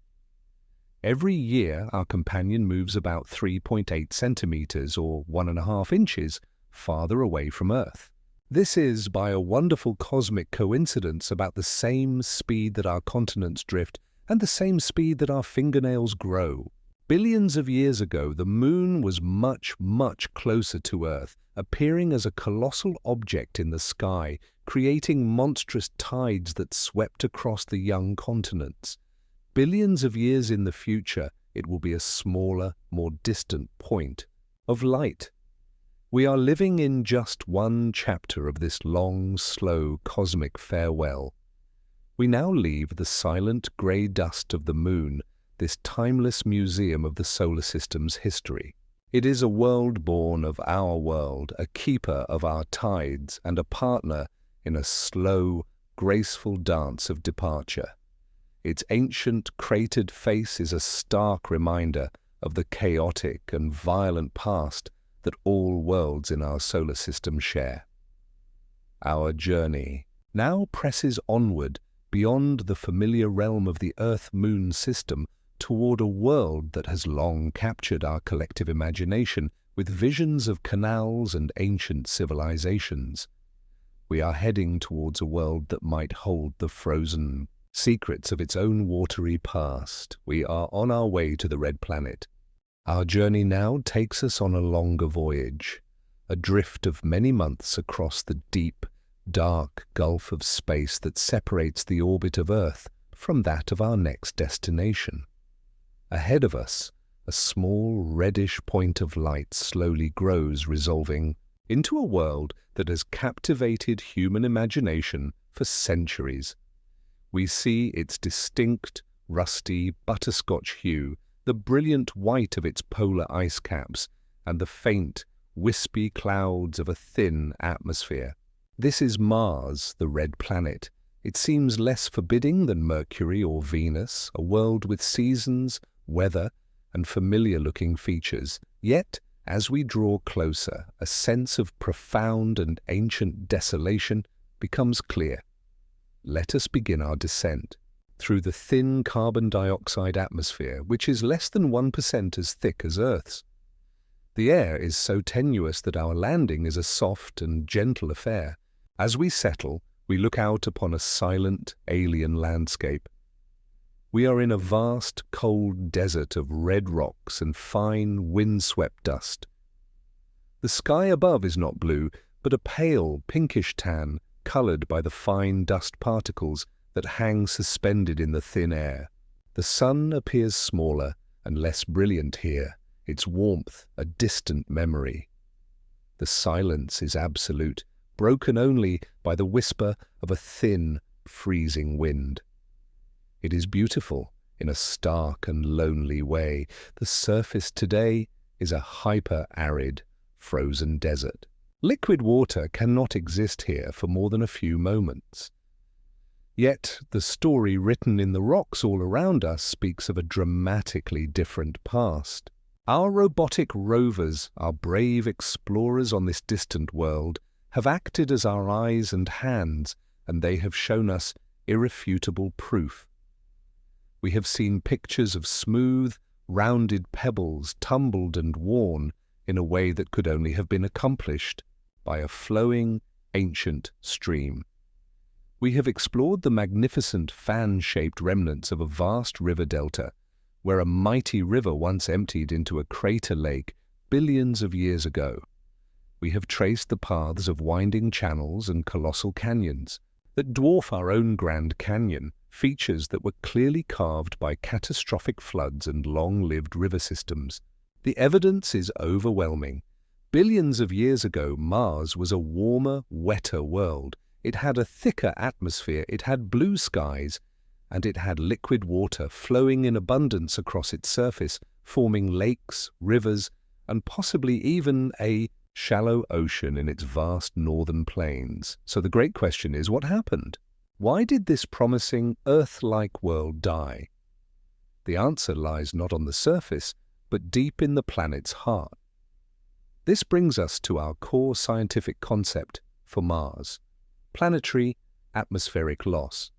Every year, our companion moves about 3.8 centimeters or 1.5 inches farther away from Earth. This is, by a wonderful cosmic coincidence, about the same speed that our continents drift and the same speed that our fingernails grow. Billions of years ago, the Moon was much, much closer to Earth, appearing as a colossal object in the sky, creating monstrous tides that swept across the young continents. Billions of years in the future, it will be a smaller, more distant point of light. We are living in just one chapter of this long, slow cosmic farewell. We now leave the silent grey dust of the Moon, this timeless museum of the solar system's history. It is a world born of our world, a keeper of our tides, and a partner in a slow, graceful dance of departure. Its ancient, cratered face is a stark reminder of the chaotic and violent past that all worlds in our solar system share. Our journey now presses onward beyond the familiar realm of the Earth-Moon system toward a world that has long captured our collective imagination with visions of canals and ancient civilizations. We are heading towards a world that might hold the frozen secrets of its own watery past. We are on our way to the Red Planet. Our journey now takes us on a longer voyage, a drift of many months across the deep, dark gulf of space that separates the orbit of Earth from that of our next destination. Ahead of us, a small reddish point of light slowly grows, resolving into a world that has captivated human imagination for centuries. We see its distinct, rusty, butterscotch hue, the brilliant white of its polar ice caps, and the faint, wispy clouds of a thin atmosphere. This is Mars, the red planet. It seems less forbidding than Mercury or Venus, a world with seasons, weather, and familiar-looking features. Yet, as we draw closer, a sense of profound and ancient desolation becomes clear. Let us begin our descent through the thin carbon dioxide atmosphere, which is less than 1% as thick as Earth's. The air is so tenuous that our landing is a soft and gentle affair. As we settle, we look out upon a silent, alien landscape. We are in a vast, cold desert of red rocks and fine, wind-swept dust. The sky above is not blue, but a pale, pinkish tan, colored by the fine dust particles that hang suspended in the thin air. The sun appears smaller and less brilliant here, its warmth a distant memory. The silence is absolute, broken only by the whisper of a thin, freezing wind. It is beautiful in a stark and lonely way. The surface today is a hyper-arid, frozen desert. Liquid water cannot exist here for more than a few moments. Yet the story written in the rocks all around us speaks of a dramatically different past. Our robotic rovers, our brave explorers on this distant world, have acted as our eyes and hands, and they have shown us irrefutable proof. We have seen pictures of smooth, rounded pebbles tumbled and worn in a way that could only have been accomplished by a flowing, ancient stream. We have explored the magnificent fan-shaped remnants of a vast river delta, where a mighty river once emptied into a crater lake billions of years ago. We have traced the paths of winding channels and colossal canyons that dwarf our own Grand Canyon, features that were clearly carved by catastrophic floods and long-lived river systems. The evidence is overwhelming. Billions of years ago, Mars was a warmer, wetter world. It had a thicker atmosphere, it had blue skies, and it had liquid water flowing in abundance across its surface, forming lakes, rivers, and possibly even a shallow ocean in its vast northern plains. So the great question is, what happened? Why did this promising Earth-like world die? The answer lies not on the surface, but deep in the planet's heart. This brings us to our core scientific concept for Mars. planetary atmospheric loss.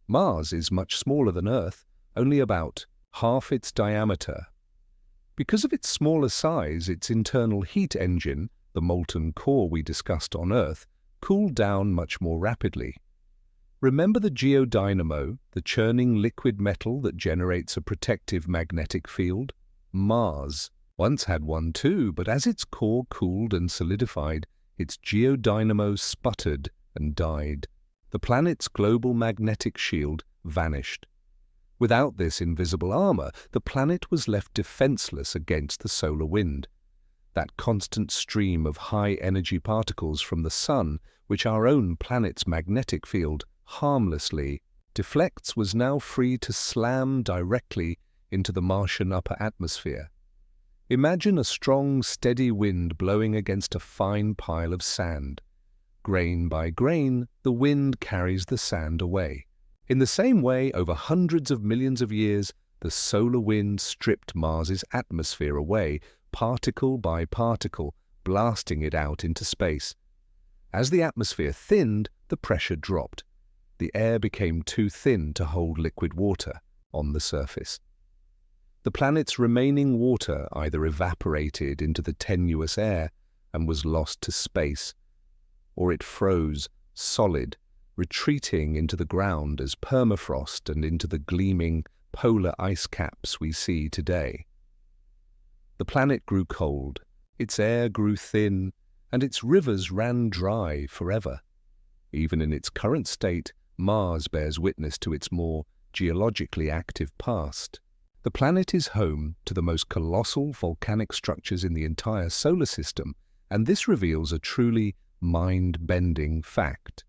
Mars is much smaller than Earth, only about half its diameter. Because of its smaller size, its internal heat engine, the molten core we discussed on Earth, cooled down much more rapidly. Remember the geodynamo, the churning liquid metal that generates a protective magnetic field? Mars once had one too, but as its core cooled and solidified, its geodynamo sputtered and died. The planet's global magnetic shield vanished. Without this invisible armor, the planet was left defenseless against the solar wind. That constant stream of high-energy particles from the Sun, which our own planet's magnetic field harmlessly deflects, was now free to slam directly into the Martian upper atmosphere. Imagine a strong, steady wind blowing against a fine pile of sand. Grain by grain, the wind carries the sand away. In the same way, over hundreds of millions of years, the solar wind stripped Mars's atmosphere away, particle by particle, blasting it out into space. As the atmosphere thinned, the pressure dropped. The air became too thin to hold liquid water on the surface. The planet's remaining water either evaporated into the tenuous air and was lost to space, or it froze solid, retreating into the ground as permafrost and into the gleaming polar ice caps we see today. The planet grew cold, its air grew thin, and its rivers ran dry forever. Even in its current state, Mars bears witness to its more geologically active past. The planet is home to the most colossal volcanic structures in the entire solar system, and this reveals a truly mind-bending fact.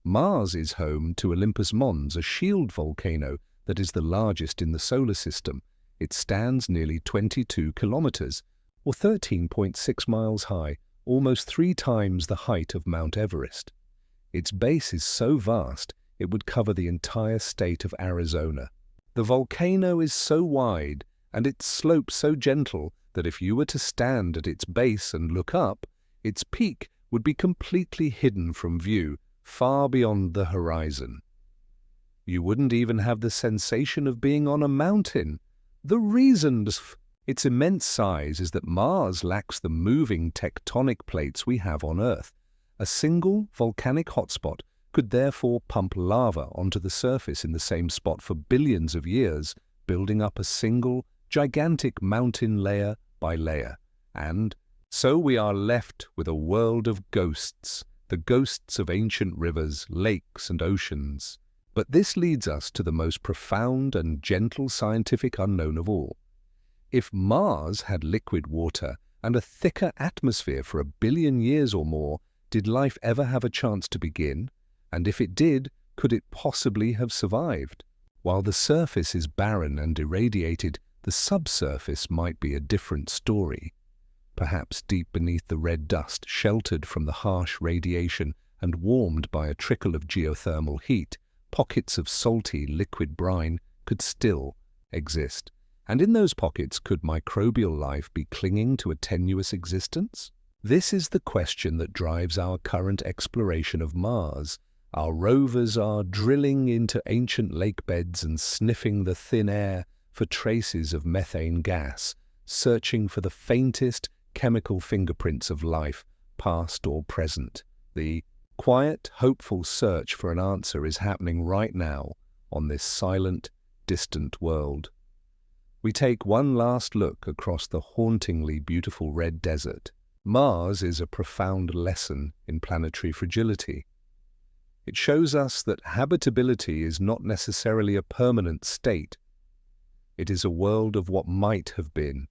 Mars is home to Olympus Mons, a shield volcano that is the largest in the solar system. It stands nearly 22 kilometers, or 13.6 miles high, almost 3 times the height of Mount Everest. Its base is so vast, it would cover the entire state of Arizona. The volcano is so wide and its slope so gentle that if you were to stand at its base and look up, its peak would be completely hidden from view, far beyond the horizon. You wouldn't even have the sensation of being on a mountain. The reason for its immense size is that Mars lacks the moving tectonic plates we have on Earth. A single volcanic hotspot could therefore pump lava onto the surface in the same spot for billions of years, building up a single, gigantic mountain layer by layer. And so we are left with a world of ghosts, the ghosts of ancient rivers, lakes, and oceans. But this leads us to the most profound and gentle scientific unknown of all. If Mars had liquid water and a thicker atmosphere for 1 billion years or more, did life ever have a chance to begin? And if it did, could it possibly have survived? While the surface is barren and irradiated, the subsurface might be a different story. Perhaps deep beneath the red dust, sheltered from the harsh radiation and warmed by a trickle of geothermal heat, pockets of salty liquid brine could still exist. And in those pockets, could microbial life be clinging to a tenuous existence? This is the question that drives our current exploration of Mars. Our rovers are drilling into ancient lake beds and sniffing the thin air for traces of methane gas, searching for the faintest chemical fingerprints of life, past or present. The quiet, hopeful search for an answer is happening right now on this silent, distant world. We take one last look across the hauntingly beautiful red desert. Mars is a profound lesson in planetary fragility. It shows us that habitability is not necessarily a permanent state. It is a world of what might have been.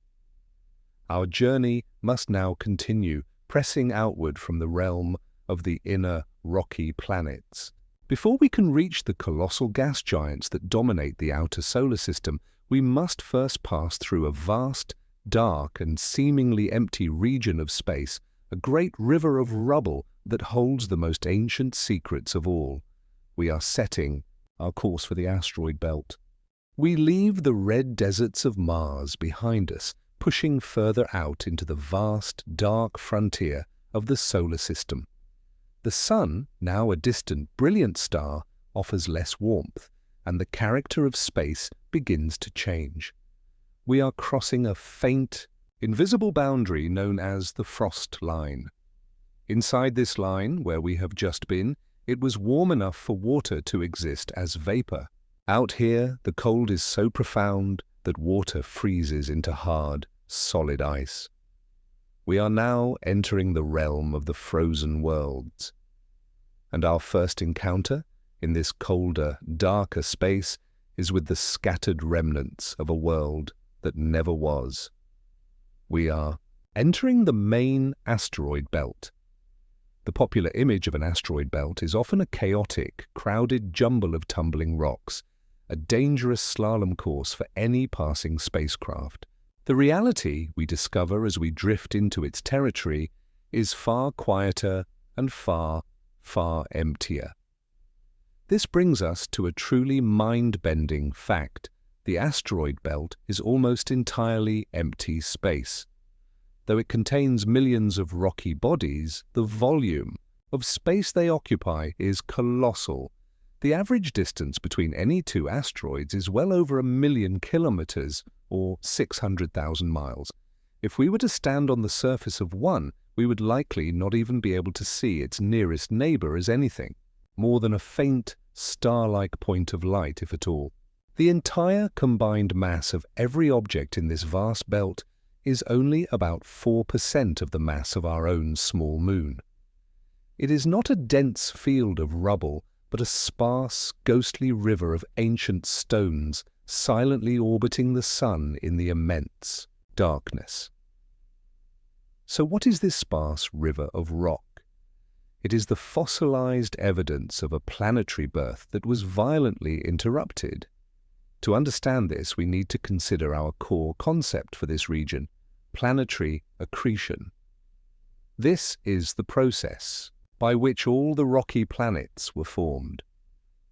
Our journey must now continue, pressing outward from the realm of the inner rocky planets. Before we can reach the colossal gas giants that dominate the outer solar system, we must first pass through a vast, dark and seemingly empty region of space, a great river of rubble that holds the most ancient secrets of all. We are setting our course for the asteroid belt. We leave the red deserts of Mars behind us, pushing further out into the vast, dark frontier of the solar system. The Sun, now a distant, brilliant star, offers less warmth, and the character of space begins to change. We are crossing a faint, invisible boundary known as the frost line. Inside this line, where we have just been, it was warm enough for water to exist as vapor. Out here, the cold is so profound that water freezes into hard, solid ice. We are now entering the realm of the frozen worlds. And our first encounter in this colder, darker space is with the scattered remnants of a world that never was. We are entering the main asteroid belt. The popular image of an asteroid belt is often a chaotic, crowded jumble of tumbling rocks, a dangerous slalom course for any passing spacecraft. The reality, we discover as we drift into its territory, is far quieter and far, far emptier. This brings us to a truly mind-bending fact. The asteroid belt is almost entirely empty space. Though it contains millions of rocky bodies, the volume of space they occupy is colossal. The average distance between any two asteroids is well over 1 million kilometers, or 600,000 miles. If we were to stand on the surface of one, we would likely not even be able to see its nearest neighbor as anything, more than a faint, star-like point of light, if at all. The entire combined mass of every object in this vast belt is only about 4% of the mass of our own small moon. It is not a dense field of rubble, but a sparse, ghostly river of ancient stones silently orbiting the Sun in the immense darkness. So what is this sparse river of rock? It is the fossilized evidence of a planetary birth that was violently interrupted. To understand this, we need to consider our core concept for this region, planetary accretion. This is the process by which all the rocky planets were formed.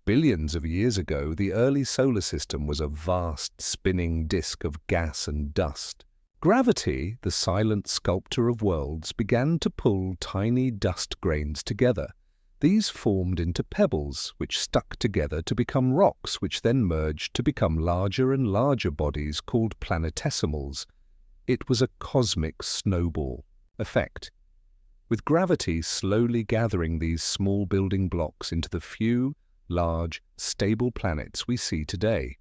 Billions of years ago, the early solar system was a vast, spinning disk of gas and dust. Gravity, the silent sculptor of worlds, began to pull tiny dust grains together. These formed into pebbles, which stuck together to become rocks, which then merged to become larger and larger bodies called planetesimals. It was a cosmic snowball effect, with gravity slowly gathering these small building blocks into the few, large, stable planets we see today.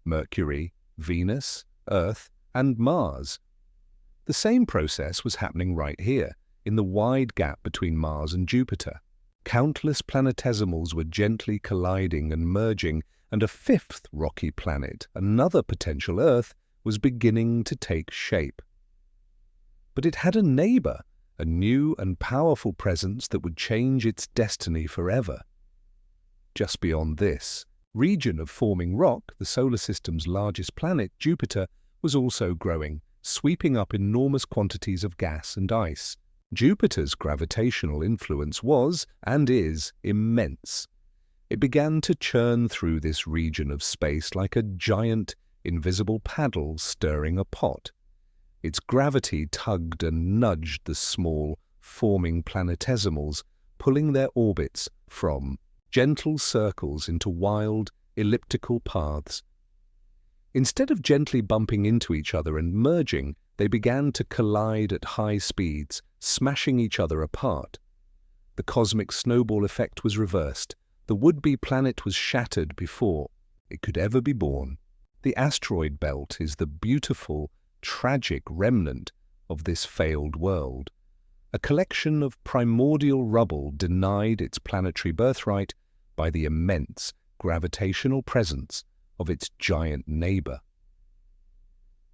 Mercury, Venus, Earth, and Mars. The same process was happening right here, in the wide gap between Mars and Jupiter. Countless planetesimals were gently colliding and merging, and a fifth rocky planet, another potential Earth, was beginning to take shape. But it had a neighbor, a new and powerful presence that would change its destiny forever. Just beyond this region of forming rock, the solar system's largest planet, Jupiter, was also growing, sweeping up enormous quantities of gas and ice. Jupiter's gravitational influence was, and is, immense. It began to churn through this region of space like a giant, invisible paddle stirring a pot. Its gravity tugged and nudged the small, forming planetesimals, pulling their orbits from gentle circles into wild, elliptical paths. Instead of gently bumping into each other and merging, they began to collide at high speeds, smashing each other apart. The cosmic snowball effect was reversed. The would-be planet was shattered before it could ever be born. The asteroid belt is the beautiful, tragic remnant of this failed world, a collection of primordial rubble denied its planetary birthright by the immense gravitational presence of its giant neighbor.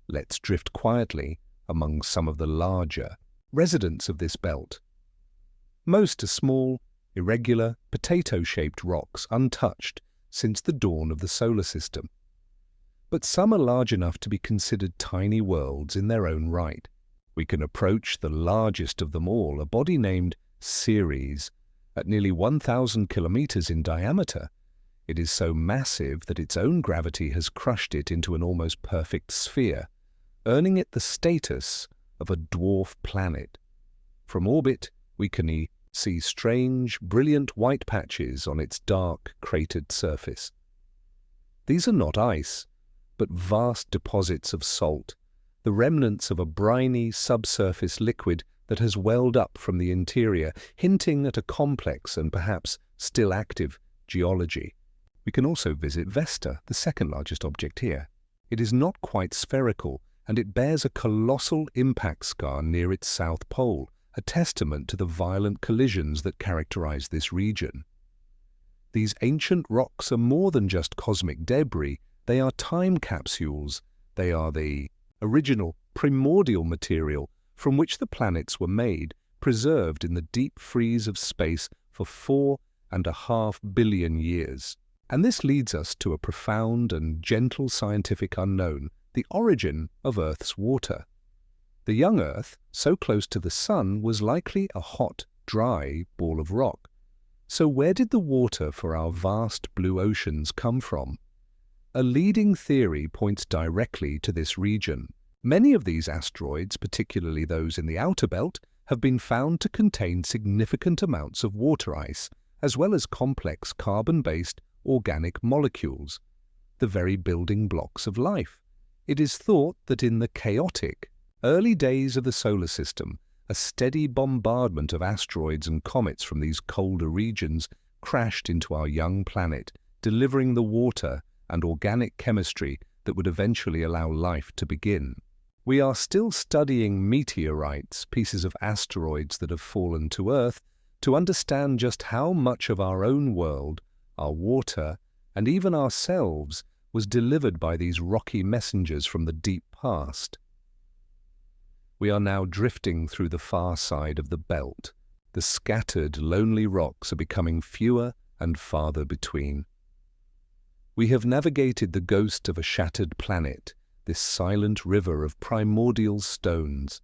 Let's drift quietly among some of the larger residents of this belt. Most are small, irregular, potato-shaped rocks untouched since the dawn of the solar system. But some are large enough to be considered tiny worlds in their own right. We can approach the largest of them all, a body named Ceres, at nearly 1,000 kilometers in diameter. It is so massive that its own gravity has crushed it into an almost perfect sphere, earning it the status of a dwarf planet. From orbit, we can see strange, brilliant white patches on its dark, cratered surface. These are not ice, but vast deposits of salt, the remnants of a briny subsurface liquid that has welled up from the interior, hinting at a complex and perhaps still active geology. We can also visit Vesta, the second largest object here. It is not quite spherical, and it bears a colossal impact scar near its south pole, a testament to the violent collisions that characterize this region. These ancient rocks are more than just cosmic debris. They are time capsules. They are the original primordial material from which the planets were made, preserved in the deep freeze of space for 4.5 billion years. And this leads us to a profound and gentle scientific unknown, the origin of Earth's water. The young Earth, so close to the Sun, was likely a hot, dry ball of rock. So where did the water for our vast blue oceans come from? A leading theory points directly to this region. Many of these asteroids, particularly those in the outer belt, have been found to contain significant amounts of water ice, as well as complex carbon-based organic molecules, the very building blocks of life. It is thought that in the chaotic, early days of the solar system, a steady bombardment of asteroids and comets from these colder regions crashed into our young planet, delivering the water and organic chemistry that would eventually allow life to begin. We are still studying meteorites, pieces of asteroids that have fallen to Earth, to understand just how much of our own world, our water, and even ourselves was delivered by these rocky messengers from the deep past. We are now drifting through the far side of the belt. The scattered, lonely rocks are becoming fewer and farther between. We have navigated the ghost of a shattered planet, this silent river of primordial stones.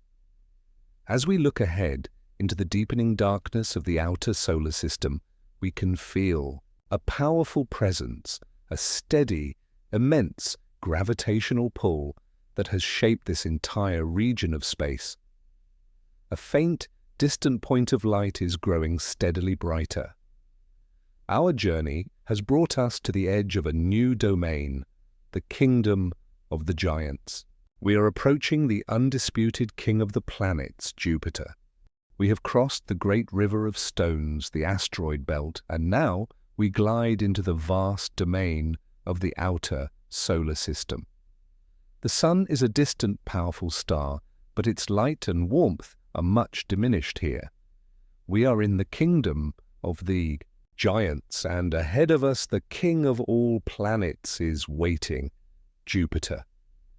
As we look ahead into the deepening darkness of the outer solar system, we can feel a powerful presence, a steady, immense gravitational pull that has shaped this entire region of space. A faint, distant point of light is growing steadily brighter. Our journey has brought us to the edge of a new domain, the kingdom of the giants. We are approaching the undisputed king of the planets, Jupiter. We have crossed the great river of stones, the asteroid belt, and now we glide into the vast domain of the outer solar system. The Sun is a distant, powerful star, but its light and warmth are much diminished here. We are in the kingdom of the giants, and ahead of us the king of all planets is waiting, Jupiter.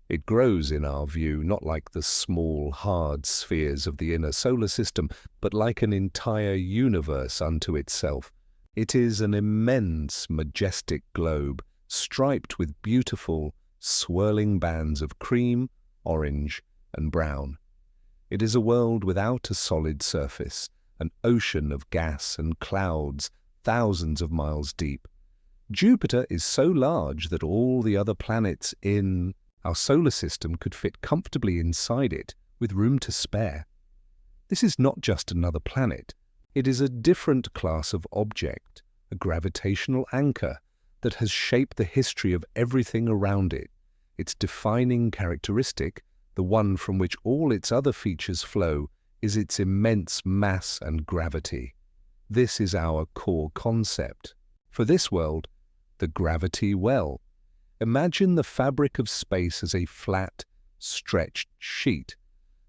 It grows in our view, not like the small, hard spheres of the inner solar system, but like an entire universe unto itself. It is an immense, majestic globe, striped with beautiful, swirling bands of cream, orange, and brown. It is a world without a solid surface, an ocean of gas and clouds thousands of miles deep. Jupiter is so large that all the other planets in our solar system could fit comfortably inside it, with room to spare. This is not just another planet. It is a different class of object, a gravitational anchor that has shaped the history of everything around it. Its defining characteristic, the one from which all its other features flow, is its immense mass and gravity. This is our core concept. For this world, the gravity well. Imagine the fabric of space as a flat, stretched sheet.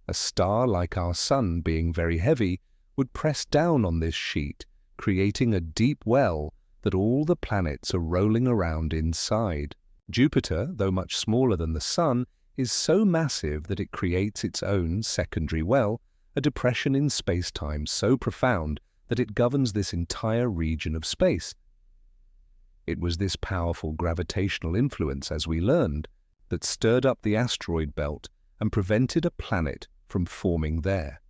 A star like our Sun, being very heavy, would press down on this sheet, creating a deep well that all the planets are rolling around inside. Jupiter, though much smaller than the Sun, is so massive that it creates its own secondary well, a depression in space-time so profound that it governs this entire region of space. It was this powerful gravitational influence, as we learned, that stirred up the asteroid belt and prevented a planet from forming there.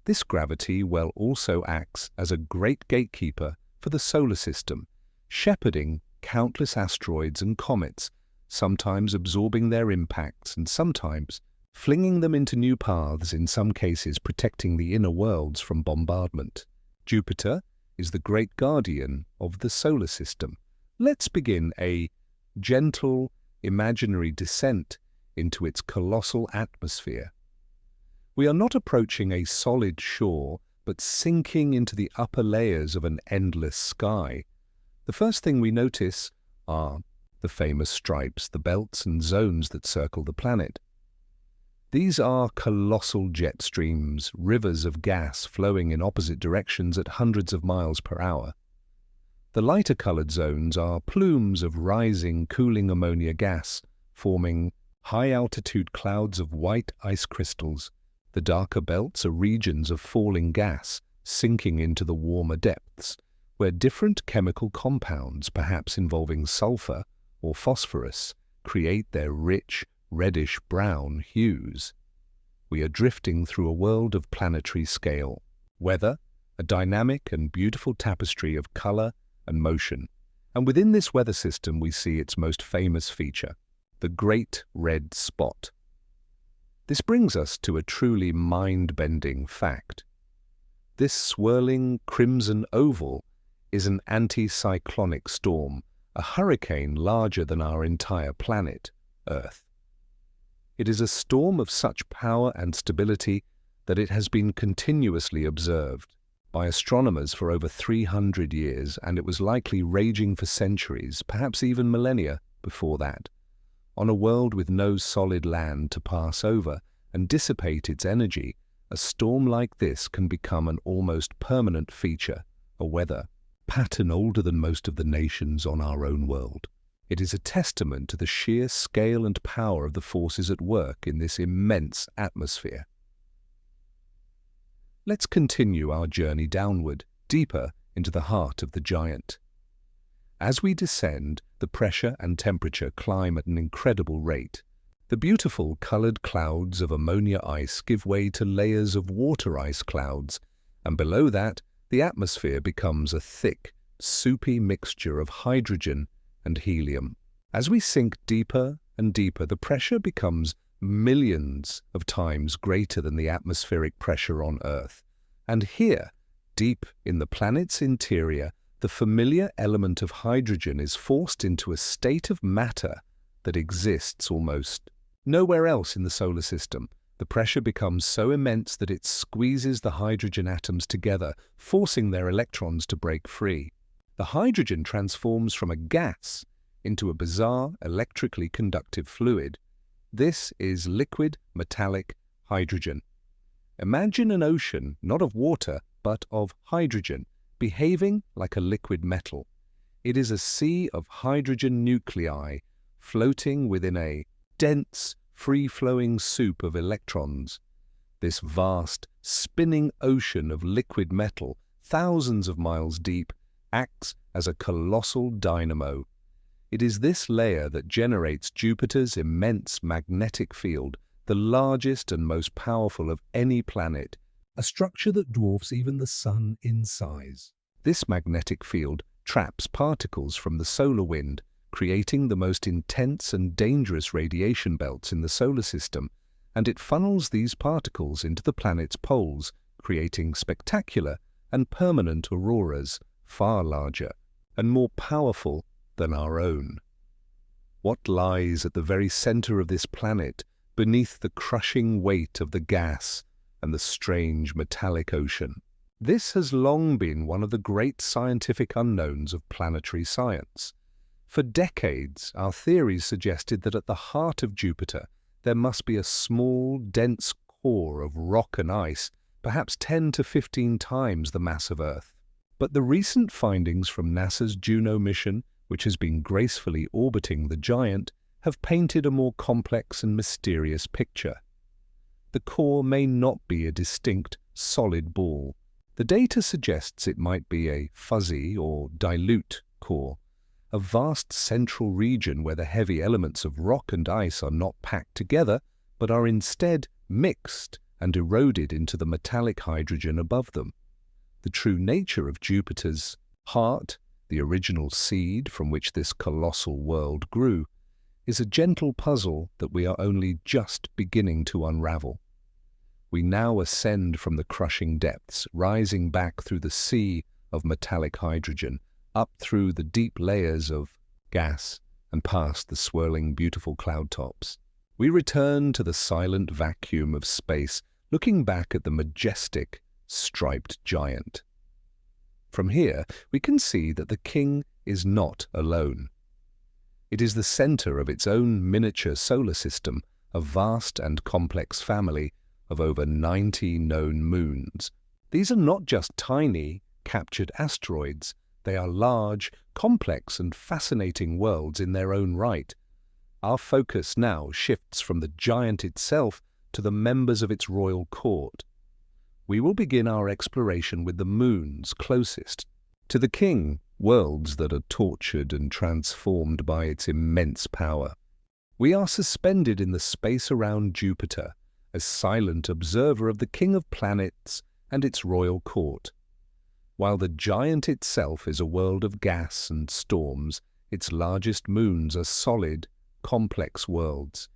This gravity well also acts as a great gatekeeper for the solar system, shepherding countless asteroids and comets, sometimes absorbing their impacts and sometimes flinging them into new paths, in some cases protecting the inner worlds from bombardment. Jupiter is the great guardian of the solar system. Let's begin a gentle, imaginary descent into its colossal atmosphere. We are not approaching a solid shore, but sinking into the upper layers of an endless sky. The first thing we notice are the famous stripes, the belts and zones that circle the planet. These are colossal jet streams, rivers of gas flowing in opposite directions at hundreds of miles per hour. The lighter-colored zones are plumes of rising, cooling ammonia gas, forming high-altitude clouds of white ice crystals. The darker belts are regions of falling gas, sinking into the warmer depths, where different chemical compounds, perhaps involving sulfur or phosphorus, create their rich, reddish-brown hues. We are drifting through a world of planetary scale. Weather, a dynamic and beautiful tapestry of color and motion. And within this weather system we see its most famous feature, the Great Red Spot. This brings us to a truly mind-bending fact. This swirling crimson oval is an anticyclonic storm, a hurricane larger than our entire planet, Earth. It is a storm of such power and stability that it has been continuously observed by astronomers for over 300 years, and it was likely raging for centuries, perhaps even millennia before that. On a world with no solid land to pass over and dissipate its energy, a storm like this can become an almost permanent feature, a weather pattern older than most of the nations on our own world. It is a testament to the sheer scale and power of the forces at work in this immense atmosphere. Let's continue our journey downward, deeper into the heart of the giant. As we descend, the pressure and temperature climb at an incredible rate. The beautiful colored clouds of ammonia ice give way to layers of water ice clouds, and below that, the atmosphere becomes a thick, soupy mixture of hydrogen and helium. As we sink deeper and deeper, the pressure becomes millions of times greater than the atmospheric pressure on Earth. And here, deep in the planet's interior, the familiar element of hydrogen is forced into a state of matter that exists almost nowhere else in the solar system. The pressure becomes so immense that it squeezes the hydrogen atoms together, forcing their electrons to break free. The hydrogen transforms from a gas into a bizarre, electrically conductive fluid. This is liquid metallic hydrogen. Imagine an ocean, not of water, but of hydrogen, behaving like a liquid metal. It is a sea of hydrogen nuclei floating within a dense, free-flowing soup of electrons. This vast, spinning ocean of liquid metal, thousands of miles deep, acts as a colossal dynamo. It is this layer that generates Jupiter's immense magnetic field, the largest and most powerful of any planet, a structure that dwarfs even the Sun in size. This magnetic field traps particles from the solar wind, creating the most intense and dangerous radiation belts in the solar system, and it funnels these particles into the planet's poles, creating spectacular and permanent auroras far larger and more powerful than our own. What lies at the very center of this planet, beneath the crushing weight of the gas and the strange metallic ocean? This has long been one of the great scientific unknowns of planetary science. For decades, our theories suggested that at the heart of Jupiter there must be a small, dense core of rock and ice, perhaps 10 to 15 times the mass of Earth. But the recent findings from NASA's Juno mission, which has been gracefully orbiting the giant, have painted a more complex and mysterious picture. The core may not be a distinct, solid ball. The data suggests it might be a fuzzy or dilute core, a vast central region where the heavy elements of rock and ice are not packed together, but are instead mixed and eroded into the metallic hydrogen above them. The true nature of Jupiter's heart, the original seed from which this colossal world grew, is a gentle puzzle that we are only just beginning to unravel. We now ascend from the crushing depths, rising back through the sea of metallic hydrogen, up through the deep layers of gas and past the swirling, beautiful cloud tops. We return to the silent vacuum of space, looking back at the majestic, striped giant. From here, we can see that the king is not alone. It is the center of its own miniature solar system, a vast and complex family of over 90 known moons. These are not just tiny, captured asteroids. They are large, complex and fascinating worlds in their own right. Our focus now shifts from the giant itself to the members of its royal court. We will begin our exploration with the moons closest to the king, worlds that are tortured and transformed by its immense power. We are suspended in the space around Jupiter, a silent observer of the king of planets and its royal court. While the giant itself is a world of gas and storms, its largest moons are solid, complex worlds,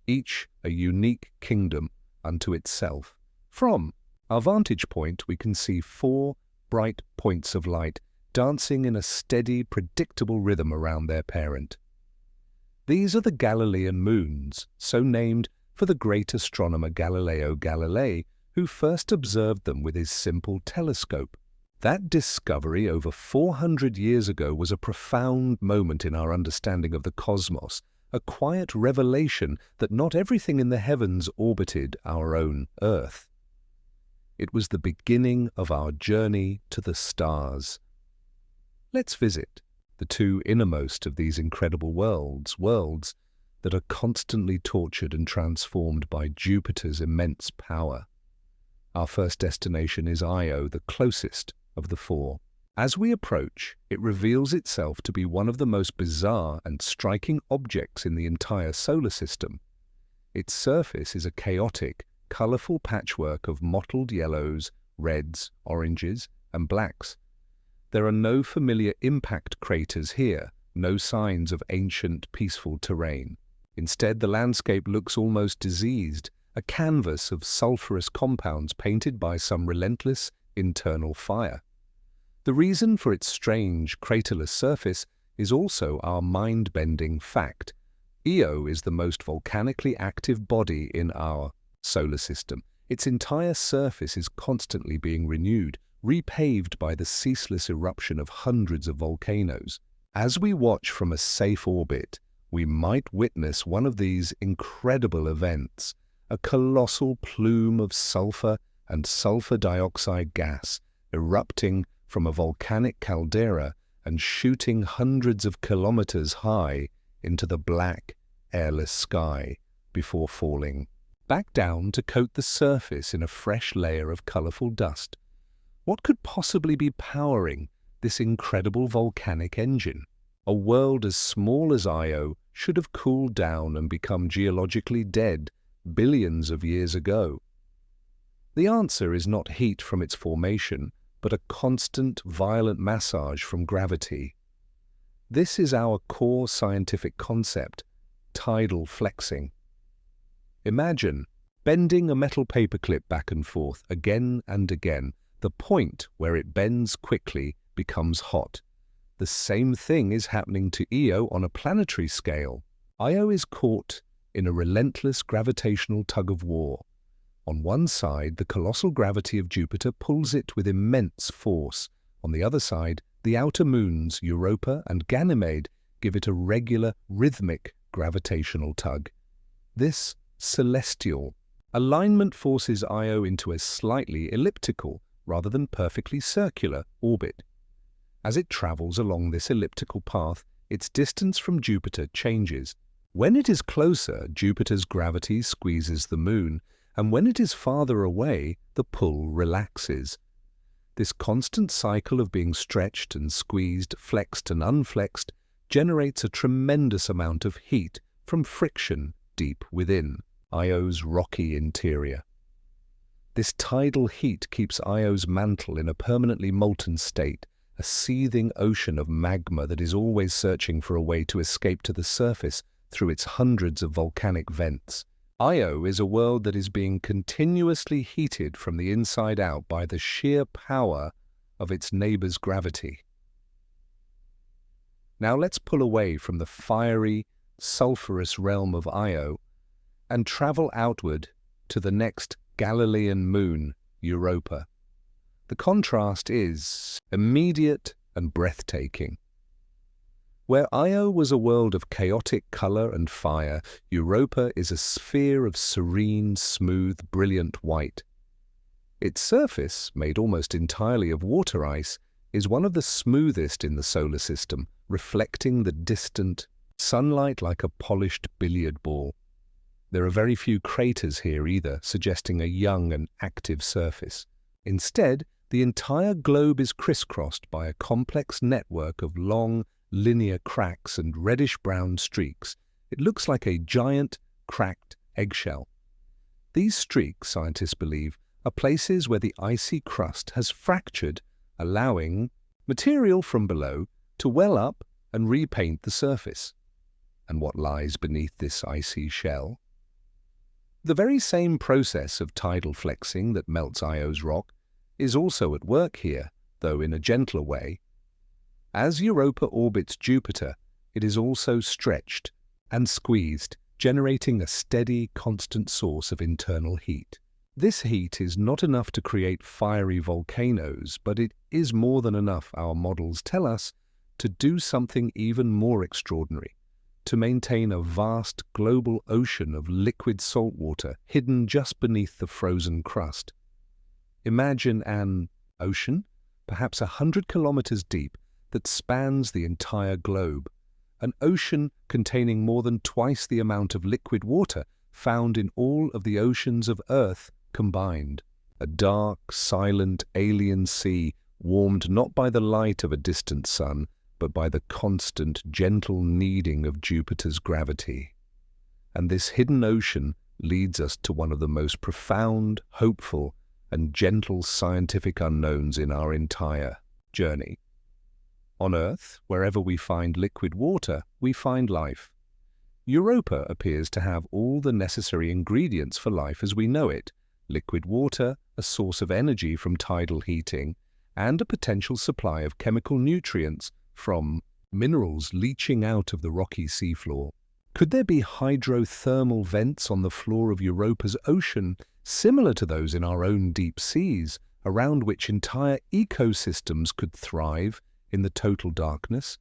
each a unique kingdom unto itself. From our vantage point, we can see 4 bright points of light dancing in a steady, predictable rhythm around their parent. These are the Galilean moons, so named for the great astronomer Galileo Galilei, who first observed them with his simple telescope. That discovery over 400 years ago was a profound moment in our understanding of the cosmos, a quiet revelation that not everything in the heavens orbited our own Earth. It was the beginning of our journey to the stars. Let's visit the 2 innermost of these incredible worlds that are constantly tortured and transformed by Jupiter's immense power. Our first destination is Io, the closest of the 4. As we approach, it reveals itself to be one of the most bizarre and striking objects in the entire solar system. Its surface is a chaotic, colorful patchwork of mottled yellows, reds, oranges, and blacks. There are no familiar impact craters here, no signs of ancient, peaceful terrain. Instead, the landscape looks almost diseased, a canvas of sulfurous compounds painted by some relentless internal fire. The reason for its strange, craterless surface is also our mind-bending fact. Io is the most volcanically active body in our solar system. Its entire surface is constantly being renewed, repaved by the ceaseless eruption of hundreds of volcanoes. As we watch from a safe orbit, we might witness one of these incredible events, a colossal plume of sulfur and sulfur dioxide gas erupting from a volcanic caldera and shooting hundreds of kilometers high into the black, airless sky before falling back down to coat the surface in a fresh layer of colorful dust. What could possibly be powering this incredible volcanic engine? A world as small as Io should have cooled down and become geologically dead billions of years ago. The answer is not heat from its formation, but a constant, violent massage from gravity. This is our core scientific concept, tidal flexing. Imagine bending a metal paperclip back and forth again and again. The point where it bends quickly becomes hot. The same thing is happening to Io on a planetary scale. Io is caught in a relentless gravitational tug-of-war. On one side, the colossal gravity of Jupiter pulls it with immense force. On the other side, the outer moons, Europa and Ganymede, give it a regular, rhythmic gravitational tug. This celestial alignment forces Io into a slightly elliptical, rather than perfectly circular, orbit. As it travels along this elliptical path, its distance from Jupiter changes. When it is closer, Jupiter's gravity squeezes the moon, and when it is farther away, the pull relaxes. This constant cycle of being stretched and squeezed, flexed and unflexed, generates a tremendous amount of heat from friction deep within Io's rocky interior. This tidal heat keeps Io's mantle in a permanently molten state, a seething ocean of magma that is always searching for a way to escape to the surface through its hundreds of volcanic vents. Io is a world that is being continuously heated from the inside out by the sheer power of its neighbor's gravity. Now let's pull away from the fiery, sulphurous realm of Io and travel outward to the next Galilean moon, Europa. The contrast is immediate and breathtaking. Where Io was a world of chaotic color and fire, Europa is a sphere of serene, smooth, brilliant white. Its surface, made almost entirely of water ice, is one of the smoothest in the solar system, reflecting the distant sunlight like a polished billiard ball. There are very few craters here either, suggesting a young and active surface. Instead, the entire globe is crisscrossed by a complex network of long, linear cracks and reddish-brown streaks. It looks like a giant, cracked eggshell. These streaks, scientists believe, are places where the icy crust has fractured, allowing material from below to well up and repaint the surface. And what lies beneath this icy shell? The very same process of tidal flexing that melts Io's rock is also at work here, though in a gentler way. As Europa orbits Jupiter, it is also stretched and squeezed, generating a steady, constant source of internal heat. This heat is not enough to create fiery volcanoes, but it is more than enough, our models tell us, to do something even more extraordinary, to maintain a vast global ocean of liquid salt water hidden just beneath the frozen crust. Imagine an ocean, perhaps 100 kilometers deep, that spans the entire globe, an ocean containing more than twice the amount of liquid water found in all of the oceans of Earth combined. A dark, silent, alien sea, warmed not by the light of a distant sun, but by the constant, gentle kneading of Jupiter's gravity. And this hidden ocean leads us to one of the most profound, hopeful, and gentle scientific unknowns in our entire journey. On Earth, wherever we find liquid water, we find life. Europa appears to have all the necessary ingredients for life as we know it: liquid water, a source of energy from tidal heating, and a potential supply of chemical nutrients from minerals leaching out of the rocky seafloor. Could there be hydrothermal vents on the floor of Europa's ocean, similar to those in our own deep seas, around which entire ecosystems could thrive in the total darkness?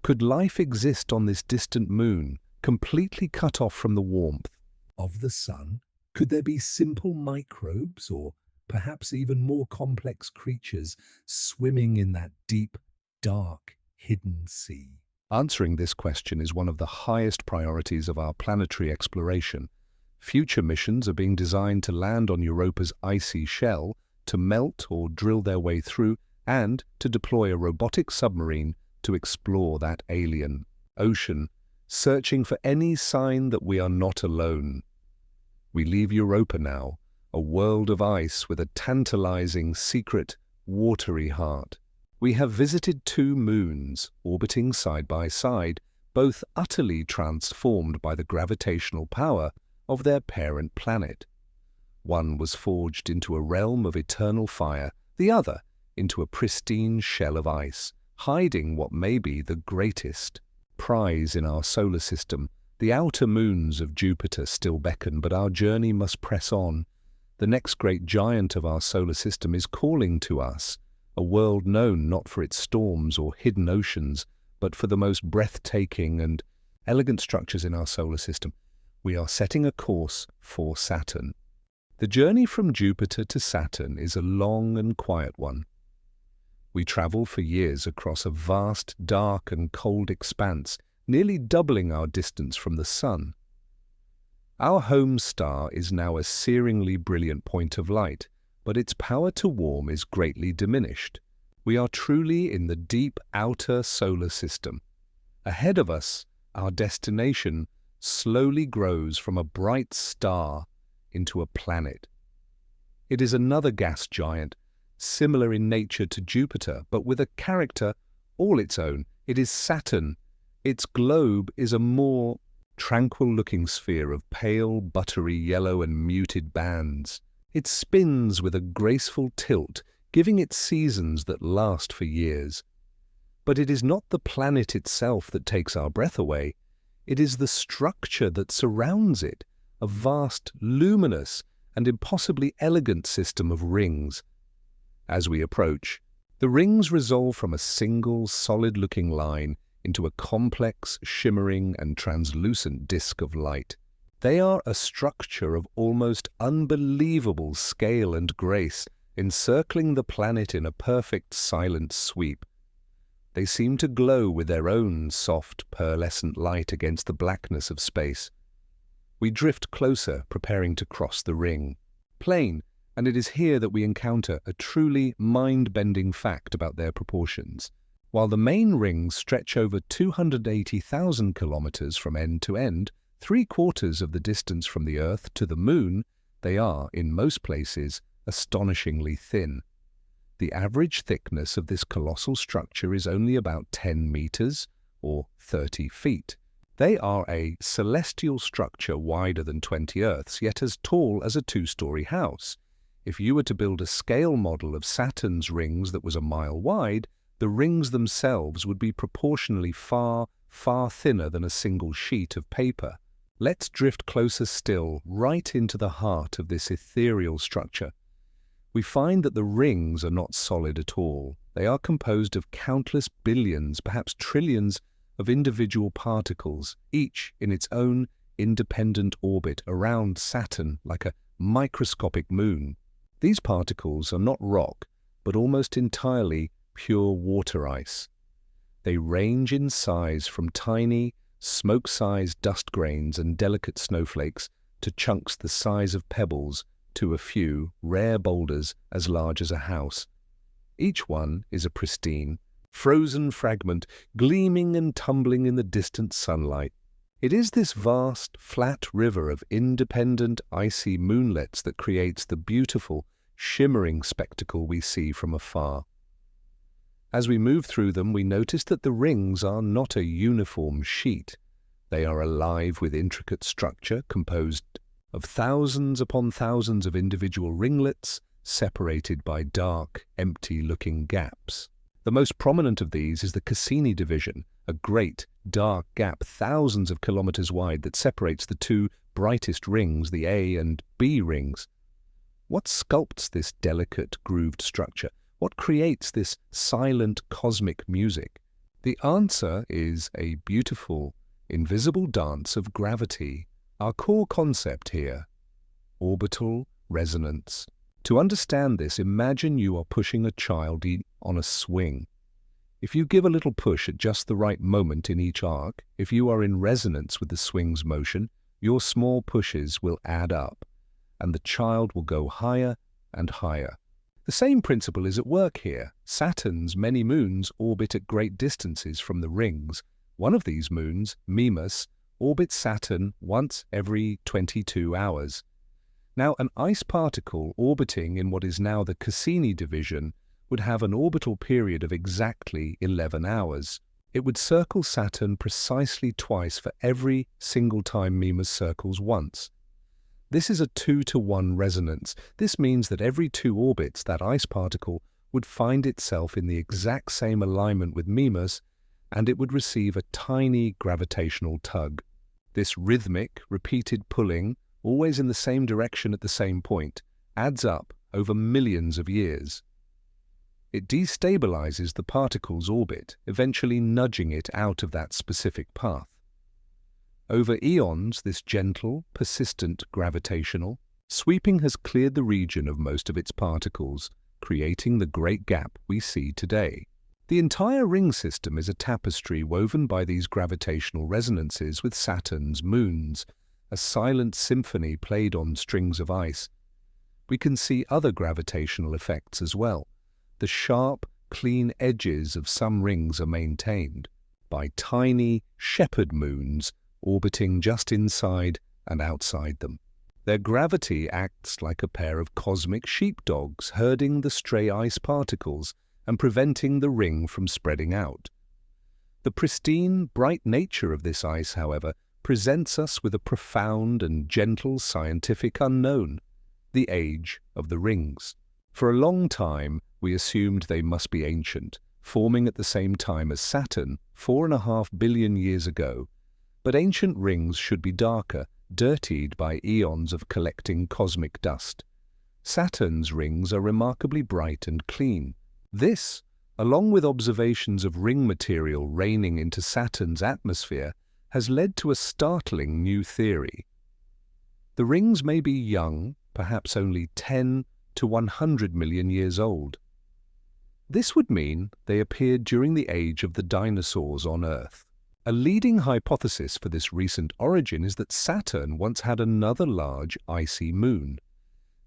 Could life exist on this distant moon, completely cut off from the warmth of the sun? Could there be simple microbes, or perhaps even more complex creatures, swimming in that deep, dark, hidden sea? Answering this question is one of the highest priorities of our planetary exploration. Future missions are being designed to land on Europa's icy shell, to melt or drill their way through, and to deploy a robotic submarine to explore that alien ocean, searching for any sign that we are not alone. We leave Europa now, a world of ice with a tantalizing, secret, watery heart. We have visited 2 moons, orbiting side by side, both utterly transformed by the gravitational power of their parent planet. One was forged into a realm of eternal fire, the other into a pristine shell of ice, hiding what may be the greatest prize in our solar system. The outer moons of Jupiter still beckon, but our journey must press on. The next great giant of our solar system is calling to us, a world known not for its storms or hidden oceans, but for the most breathtaking and elegant structures in our solar system. We are setting a course for Saturn. The journey from Jupiter to Saturn is a long and quiet one. We travel for years across a vast, dark and cold expanse, nearly doubling our distance from the Sun. Our home star is now a searingly brilliant point of light, but its power to warm is greatly diminished. We are truly in the deep outer solar system. Ahead of us, our destination slowly grows from a bright star into a planet. It is another gas giant, similar in nature to Jupiter, but with a character all its own. It is Saturn. Its globe is a more tranquil-looking sphere of pale, buttery yellow and muted bands. It spins with a graceful tilt, giving it seasons that last for years. But it is not the planet itself that takes our breath away. It is the structure that surrounds it, a vast, luminous, and impossibly elegant system of rings. As we approach, the rings resolve from a single, solid-looking line into a complex, shimmering, and translucent disk of light. They are a structure of almost unbelievable scale and grace, encircling the planet in a perfect silent sweep. They seem to glow with their own soft, pearlescent light against the blackness of space. We drift closer, preparing to cross the ring. Plain, and it is here that we encounter a truly mind-bending fact about their proportions. While the main rings stretch over 280,000 kilometers from end to end, 3/4 of the distance from the Earth to the Moon, they are, in most places, astonishingly thin. The average thickness of this colossal structure is only about 10 meters, or 30 feet. They are a celestial structure wider than 20 Earths, yet as tall as a 2-story house. If you were to build a scale model of Saturn's rings that was a mile wide, the rings themselves would be proportionally far, far thinner than a single sheet of paper. Let's drift closer still, right into the heart of this ethereal structure. We find that the rings are not solid at all. They are composed of countless billions, perhaps trillions, of individual particles, each in its own independent orbit around Saturn like a microscopic moon. These particles are not rock, but almost entirely pure water ice. They range in size from tiny, smoke-sized dust grains and delicate snowflakes to chunks the size of pebbles, to a few rare boulders as large as a house. Each one is a pristine, frozen fragment, gleaming and tumbling in the distant sunlight. It is this vast, flat river of independent, icy moonlets that creates the beautiful, shimmering spectacle we see from afar. As we move through them, we notice that the rings are not a uniform sheet. They are alive with intricate structure composed of thousands upon thousands of individual ringlets, separated by dark, empty-looking gaps. The most prominent of these is the Cassini division, a great, dark gap thousands of kilometers wide that separates the two brightest rings, the A and B rings. What sculpts this delicate, grooved structure? What creates this silent cosmic music? The answer is a beautiful, invisible dance of gravity. Our core concept here, orbital resonance. To understand this, imagine you are pushing a child on a swing. If you give a little push at just the right moment in each arc, if you are in resonance with the swing's motion, your small pushes will add up, and the child will go higher and higher. The same principle is at work here. Saturn's many moons orbit at great distances from the rings. One of these moons, Mimas, orbits Saturn once every 22 hours. Now, an ice particle orbiting in what is now the Cassini division would have an orbital period of exactly 11 hours. It would circle Saturn precisely twice for every single time Mimas circles once. This is a 2-to-1 resonance. This means that every 2 orbits, that ice particle would find itself in the exact same alignment with Mimas, and it would receive a tiny gravitational tug. This rhythmic, repeated pulling, always in the same direction at the same point, adds up over millions of years. It destabilizes the particle's orbit, eventually nudging it out of that specific path. Over eons, this gentle, persistent gravitational sweeping has cleared the region of most of its particles, creating the great gap we see today. The entire ring system is a tapestry woven by these gravitational resonances with Saturn's moons, a silent symphony played on strings of ice. We can see other gravitational effects as well. The sharp, clean edges of some rings are maintained by tiny shepherd moons orbiting just inside and outside them. Their gravity acts like a pair of cosmic sheepdogs herding the stray ice particles and preventing the ring from spreading out. The pristine, bright nature of this ice, however, presents us with a profound and gentle scientific unknown, the age of the rings. For a long time, we assumed they must be ancient, forming at the same time as Saturn 4.5 billion years ago. But ancient rings should be darker, dirtied by eons of collecting cosmic dust. Saturn's rings are remarkably bright and clean. This, along with observations of ring material raining into Saturn's atmosphere, has led to a startling new theory. The rings may be young, perhaps only 10 to 100 million years old. This would mean they appeared during the age of the dinosaurs on Earth. A leading hypothesis for this recent origin is that Saturn once had another large icy moon.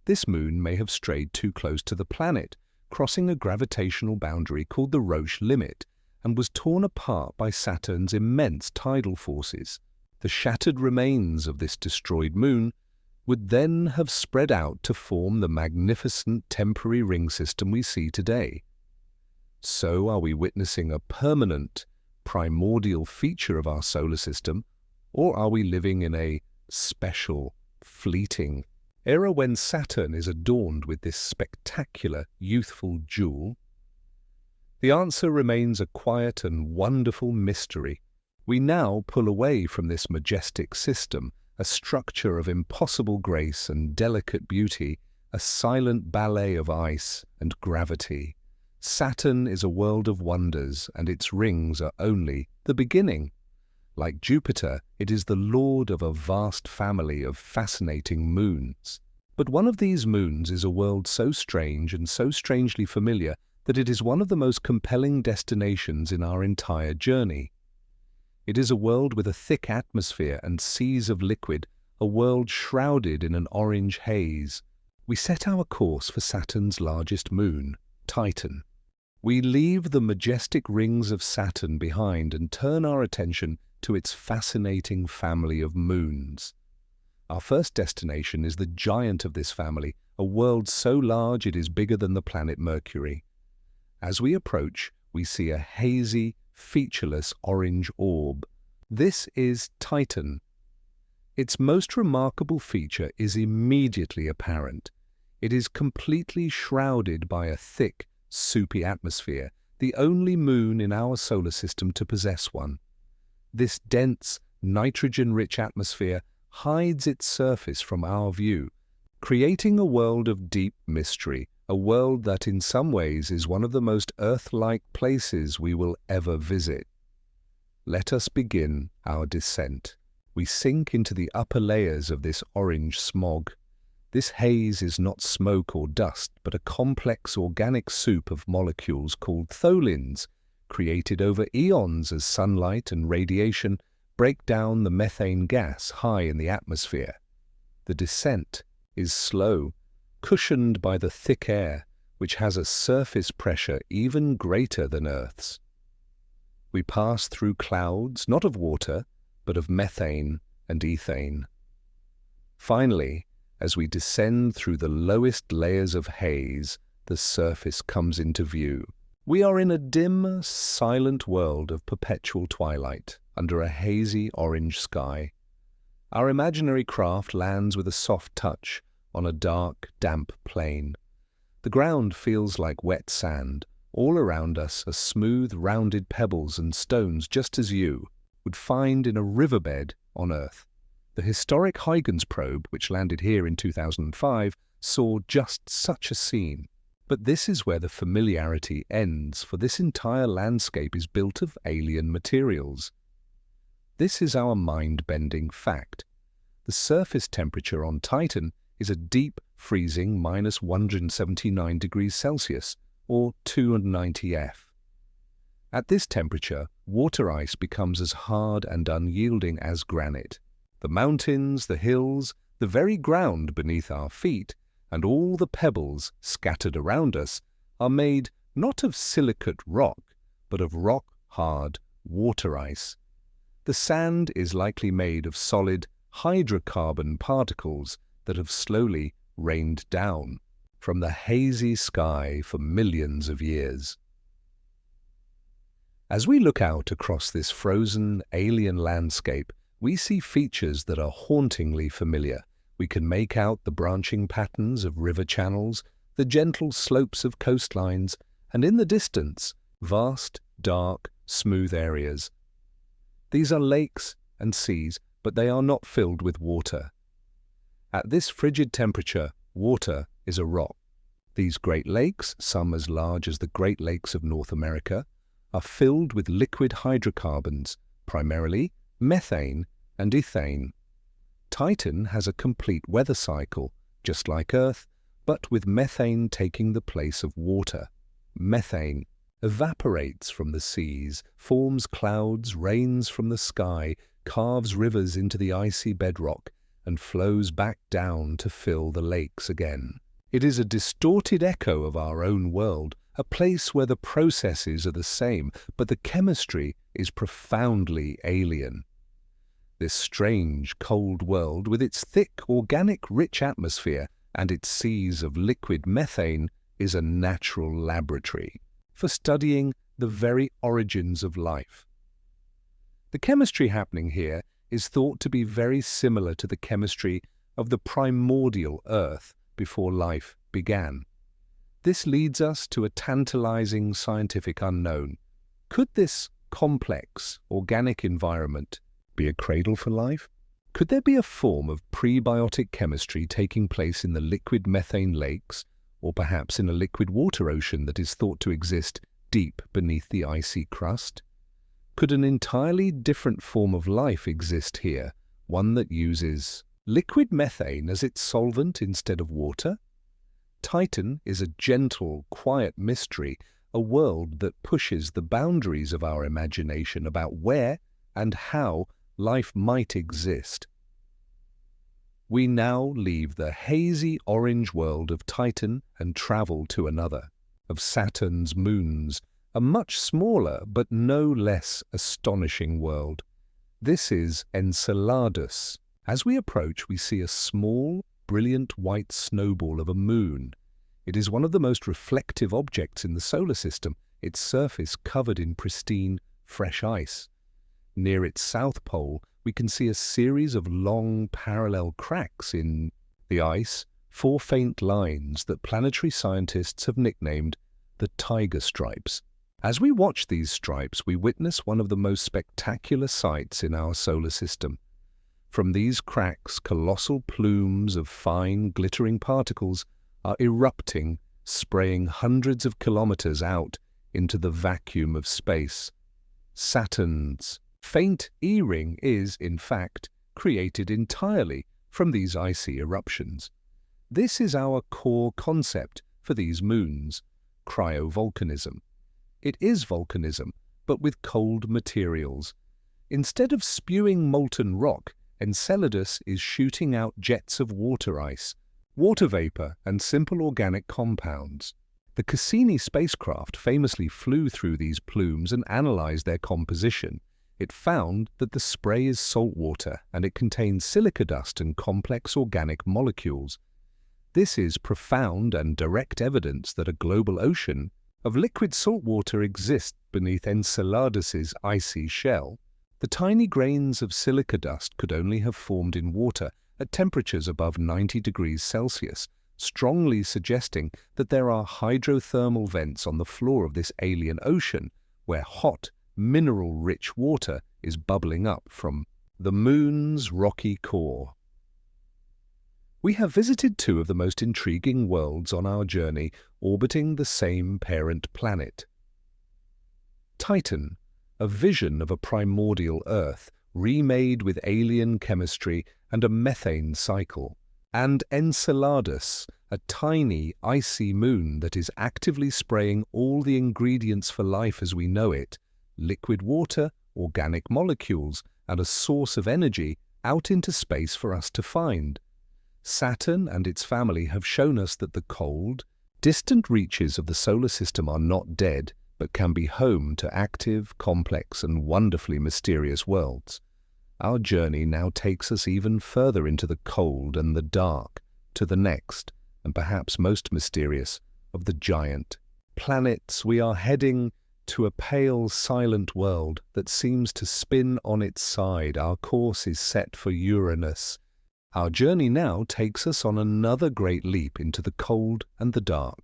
This moon may have strayed too close to the planet, crossing a gravitational boundary called the Roche limit, and was torn apart by Saturn's immense tidal forces. The shattered remains of this destroyed moon would then have spread out to form the magnificent temporary ring system we see today. So are we witnessing a permanent, primordial feature of our solar system, or are we living in a special, fleeting era when Saturn is adorned with this spectacular, youthful jewel? The answer remains a quiet and wonderful mystery. We now pull away from this majestic system, a structure of impossible grace and delicate beauty, a silent ballet of ice and gravity. Saturn is a world of wonders, and its rings are only the beginning. Like Jupiter, it is the lord of a vast family of fascinating moons. But one of these moons is a world so strange and so strangely familiar that it is one of the most compelling destinations in our entire journey. It is a world with a thick atmosphere and seas of liquid, a world shrouded in an orange haze. We set our course for Saturn's largest moon, Titan. We leave the majestic rings of Saturn behind and turn our attention to its fascinating family of moons. Our first destination is the giant of this family, a world so large it is bigger than the planet Mercury. As we approach, we see a hazy, featureless orange orb. This is Titan. Its most remarkable feature is immediately apparent. It is completely shrouded by a thick, soupy atmosphere, the only moon in our solar system to possess one. This dense, nitrogen-rich atmosphere hides its surface from our view, creating a world of deep mystery, a world that in some ways is one of the most Earth-like places we will ever visit. Let us begin our descent. We sink into the upper layers of this orange smog. This haze is not smoke or dust, but a complex organic soup of molecules called tholins, created over eons as sunlight and radiation break down the methane gas high in the atmosphere. The descent is slow, cushioned by the thick air, which has a surface pressure even greater than Earth's. We pass through clouds, not of water, but of methane and ethane. Finally, as we descend through the lowest layers of haze, the surface comes into view. We are in a dim, silent world of perpetual twilight, under a hazy orange sky. Our imaginary craft lands with a soft touch on a dark, damp plain. The ground feels like wet sand. All around us are smooth, rounded pebbles and stones just as you would find in a riverbed on Earth. The historic Huygens probe, which landed here in 2005, saw just such a scene. But this is where the familiarity ends, for this entire landscape is built of alien materials. This is our mind-bending fact. The surface temperature on Titan is a deep, freezing -179 degrees Celsius, or 290 F. At this temperature, water ice becomes as hard and unyielding as granite. The mountains, the hills, the very ground beneath our feet, and all the pebbles scattered around us are made not of silicate rock, but of rock-hard water ice. The sand is likely made of solid hydrocarbon particles that have slowly rained down from the hazy sky for millions of years. As we look out across this frozen, alien landscape, we see features that are hauntingly familiar. We can make out the branching patterns of river channels, the gentle slopes of coastlines, and in the distance, vast, dark, smooth areas. These are lakes and seas, but they are not filled with water. At this frigid temperature, water is a rock. These Great Lakes, some as large as the Great Lakes of North America, are filled with liquid hydrocarbons, primarily methane and ethane. Titan has a complete weather cycle, just like Earth, but with methane taking the place of water. Methane evaporates from the seas, forms clouds, rains from the sky, carves rivers into the icy bedrock, and flows back down to fill the lakes again. It is a distorted echo of our own world, a place where the processes are the same, but the chemistry is profoundly alien. This strange, cold world, with its thick, organic, rich atmosphere and its seas of liquid methane, is a natural laboratory for studying the very origins of life. The chemistry happening here is thought to be very similar to the chemistry of the primordial Earth before life began. This leads us to a tantalizing scientific unknown. Could this complex, organic environment be a cradle for life? Could there be a form of prebiotic chemistry taking place in the liquid methane lakes, or perhaps in a liquid water ocean that is thought to exist deep beneath the icy crust? Could an entirely different form of life exist here, one that uses liquid methane as its solvent instead of water? Titan is a gentle, quiet mystery, a world that pushes the boundaries of our imagination about where and how life might exist. We now leave the hazy orange world of Titan and travel to another, of Saturn's moons, a much smaller but no less astonishing world. This is Enceladus. As we approach, we see a small, brilliant white snowball of a moon. It is one of the most reflective objects in the solar system, its surface covered in pristine, fresh ice. Near its south pole, we can see a series of long, parallel cracks in the ice, four faint lines that planetary scientists have nicknamed the tiger stripes. As we watch these stripes, we witness one of the most spectacular sights in our solar system. From these cracks, colossal plumes of fine, glittering particles are erupting, spraying hundreds of kilometers out into the vacuum of space. Saturn's faint E-ring is, in fact, created entirely from these icy eruptions. This is our core concept for these moons, cryovolcanism. It is volcanism, but with cold materials. Instead of spewing molten rock, Enceladus is shooting out jets of water ice, water vapor, and simple organic compounds. The Cassini spacecraft famously flew through these plumes and analyzed their composition. It found that the spray is salt water and it contains silica dust and complex organic molecules. This is profound and direct evidence that a global ocean of liquid salt water exists beneath Enceladus's icy shell. The tiny grains of silica dust could only have formed in water at temperatures above 90 degrees Celsius, strongly suggesting that there are hydrothermal vents on the floor of this alien ocean where hot, mineral-rich water is bubbling up from the moon's rocky core. We have visited two of the most intriguing worlds on our journey, orbiting the same parent planet. Titan, a vision of a primordial Earth, remade with alien chemistry and a methane cycle, and Enceladus, a tiny, icy moon that is actively spraying all the ingredients for life as we know it, liquid water, organic molecules, and a source of energy out into space for us to find. Saturn and its family have shown us that the cold, distant reaches of the solar system are not dead, but can be home to active, complex, and wonderfully mysterious worlds. Our journey now takes us even further into the cold and the dark, to the next, and perhaps most mysterious, of the giant planets. We are heading To a pale, silent world that seems to spin on its side, our course is set for Uranus. Our journey now takes us on another great leap into the cold and the dark.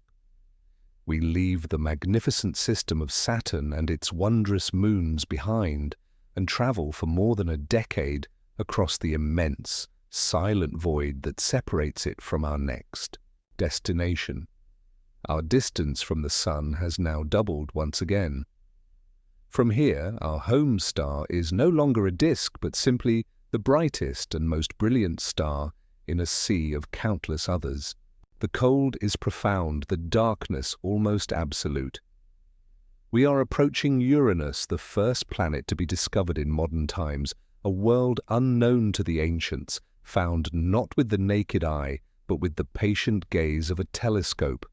We leave the magnificent system of Saturn and its wondrous moons behind and travel for more than a decade across the immense, silent void that separates it from our next destination. Our distance from the Sun has now doubled once again. From here, our home star is no longer a disk, but simply the brightest and most brilliant star in a sea of countless others. The cold is profound, the darkness almost absolute. We are approaching Uranus, the first planet to be discovered in modern times, a world unknown to the ancients, found not with the naked eye, but with the patient gaze of a telescope.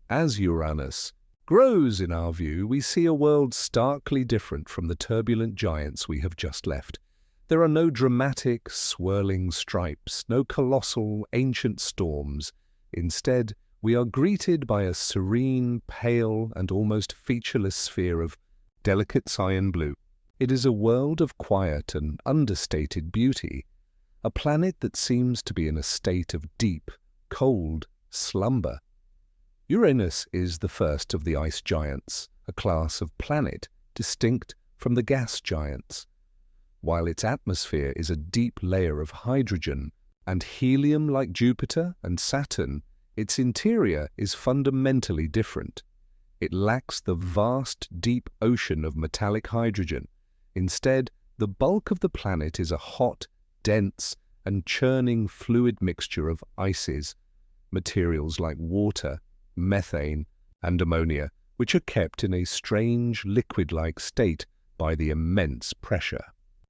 As Uranus grows in our view, we see a world starkly different from the turbulent giants we have just left. There are no dramatic, swirling stripes, no colossal, ancient storms. Instead, we are greeted by a serene, pale, and almost featureless sphere of delicate cyan blue. It is a world of quiet and understated beauty, a planet that seems to be in a state of deep, cold slumber. Uranus is the first of the ice giants, a class of planet distinct from the gas giants. While its atmosphere is a deep layer of hydrogen and helium like Jupiter and Saturn, its interior is fundamentally different. It lacks the vast, deep ocean of metallic hydrogen. Instead, the bulk of the planet is a hot, dense, and churning fluid mixture of ices, materials like water, methane, and ammonia, which are kept in a strange liquid-like state by the immense pressure.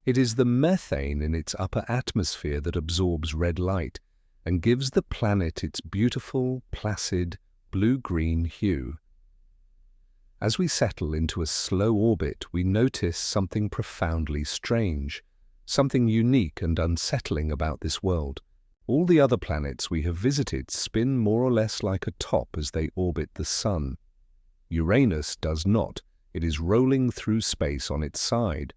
It is the methane in its upper atmosphere that absorbs red light and gives the planet its beautiful, placid, blue-green hue. As we settle into a slow orbit, we notice something profoundly strange, something unique and unsettling about this world. All the other planets we have visited spin more or less like a top as they orbit the Sun. Uranus does not. It is rolling through space on its side.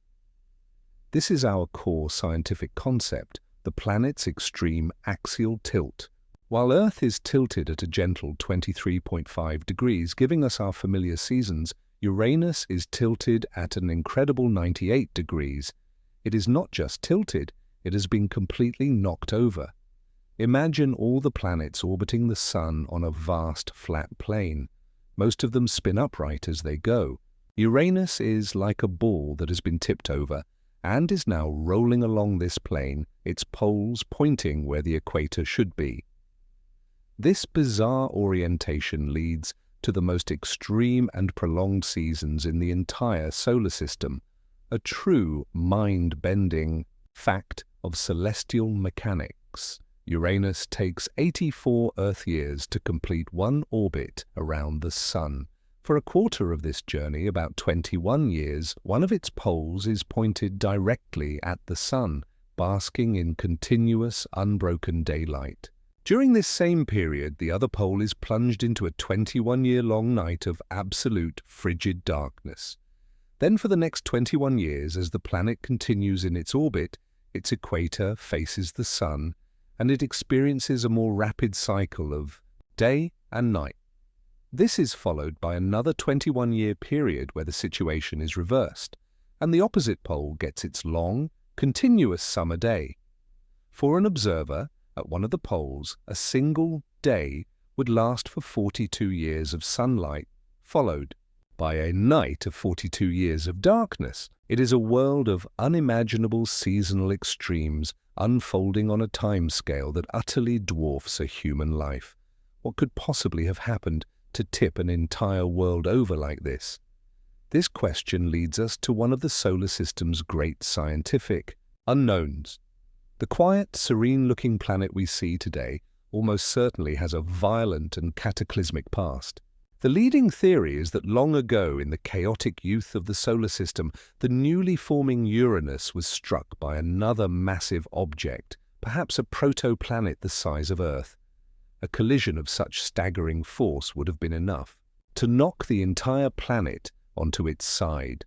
This is our core scientific concept, the planet's extreme axial tilt. While Earth is tilted at a gentle 23.5 degrees, giving us our familiar seasons, Uranus is tilted at an incredible 98 degrees. It is not just tilted, it has been completely knocked over. Imagine all the planets orbiting the Sun on a vast, flat plane. Most of them spin upright as they go. Uranus is like a ball that has been tipped over and is now rolling along this plane, its poles pointing where the equator should be. This bizarre orientation leads to the most extreme and prolonged seasons in the entire solar system, a true mind-bending fact of celestial mechanics. Uranus takes 84 Earth years to complete one orbit around the Sun. For a quarter of this journey, about 21 years, one of its poles is pointed directly at the Sun, basking in continuous, unbroken daylight. During this same period, the other pole is plunged into a 21-year-long night of absolute, frigid darkness. Then for the next 21 years, as the planet continues in its orbit, its equator faces the Sun, and it experiences a more rapid cycle of day and night. This is followed by another 21-year period where the situation is reversed, and the opposite pole gets its long, continuous summer day. For an observer, at one of the poles, a single day would last for 42 years of sunlight, followed by a night of 42 years of darkness. It is a world of unimaginable seasonal extremes unfolding on a timescale that utterly dwarfs a human life. What could possibly have happened to tip an entire world over like this? This question leads us to one of the solar system's great scientific unknowns. The quiet, serene-looking planet we see today almost certainly has a violent and cataclysmic past. The leading theory is that long ago, in the chaotic youth of the solar system, the newly forming Uranus was struck by another massive object, perhaps a protoplanet the size of Earth. A collision of such staggering force would have been enough to knock the entire planet onto its side.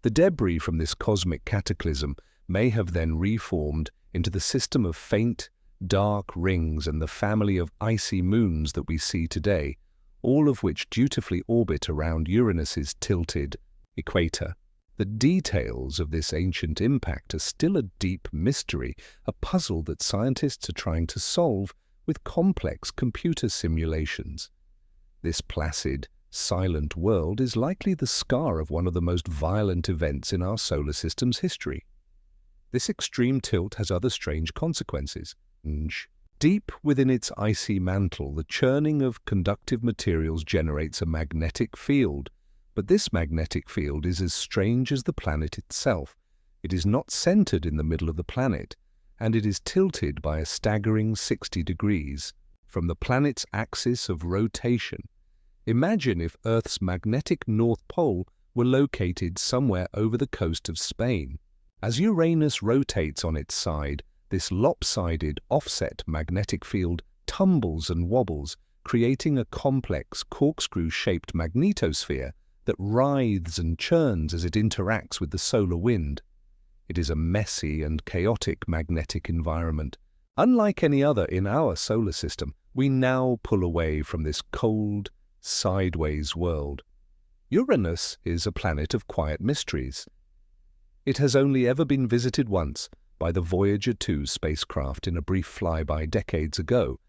The debris from this cosmic cataclysm may have then reformed into the system of faint, dark rings and the family of icy moons that we see today, all of which dutifully orbit around Uranus's tilted equator. The details of this ancient impact are still a deep mystery, a puzzle that scientists are trying to solve with complex computer simulations. This placid, silent world is likely the scar of one of the most violent events in our solar system's history. This extreme tilt has other strange consequences. Deep within its icy mantle, the churning of conductive materials generates a magnetic field. But this magnetic field is as strange as the planet itself. It is not centered in the middle of the planet, and it is tilted by a staggering 60 degrees from the planet's axis of rotation. Imagine if Earth's magnetic North Pole were located somewhere over the coast of Spain. As Uranus rotates on its side, this lopsided, offset magnetic field tumbles and wobbles, creating a complex, corkscrew-shaped magnetosphere that writhes and churns as it interacts with the solar wind. It is a messy and chaotic magnetic environment. Unlike any other in our solar system, we now pull away from this cold, sideways world. Uranus is a planet of quiet mysteries. It has only ever been visited once by the Voyager 2 spacecraft in a brief flyby decades ago,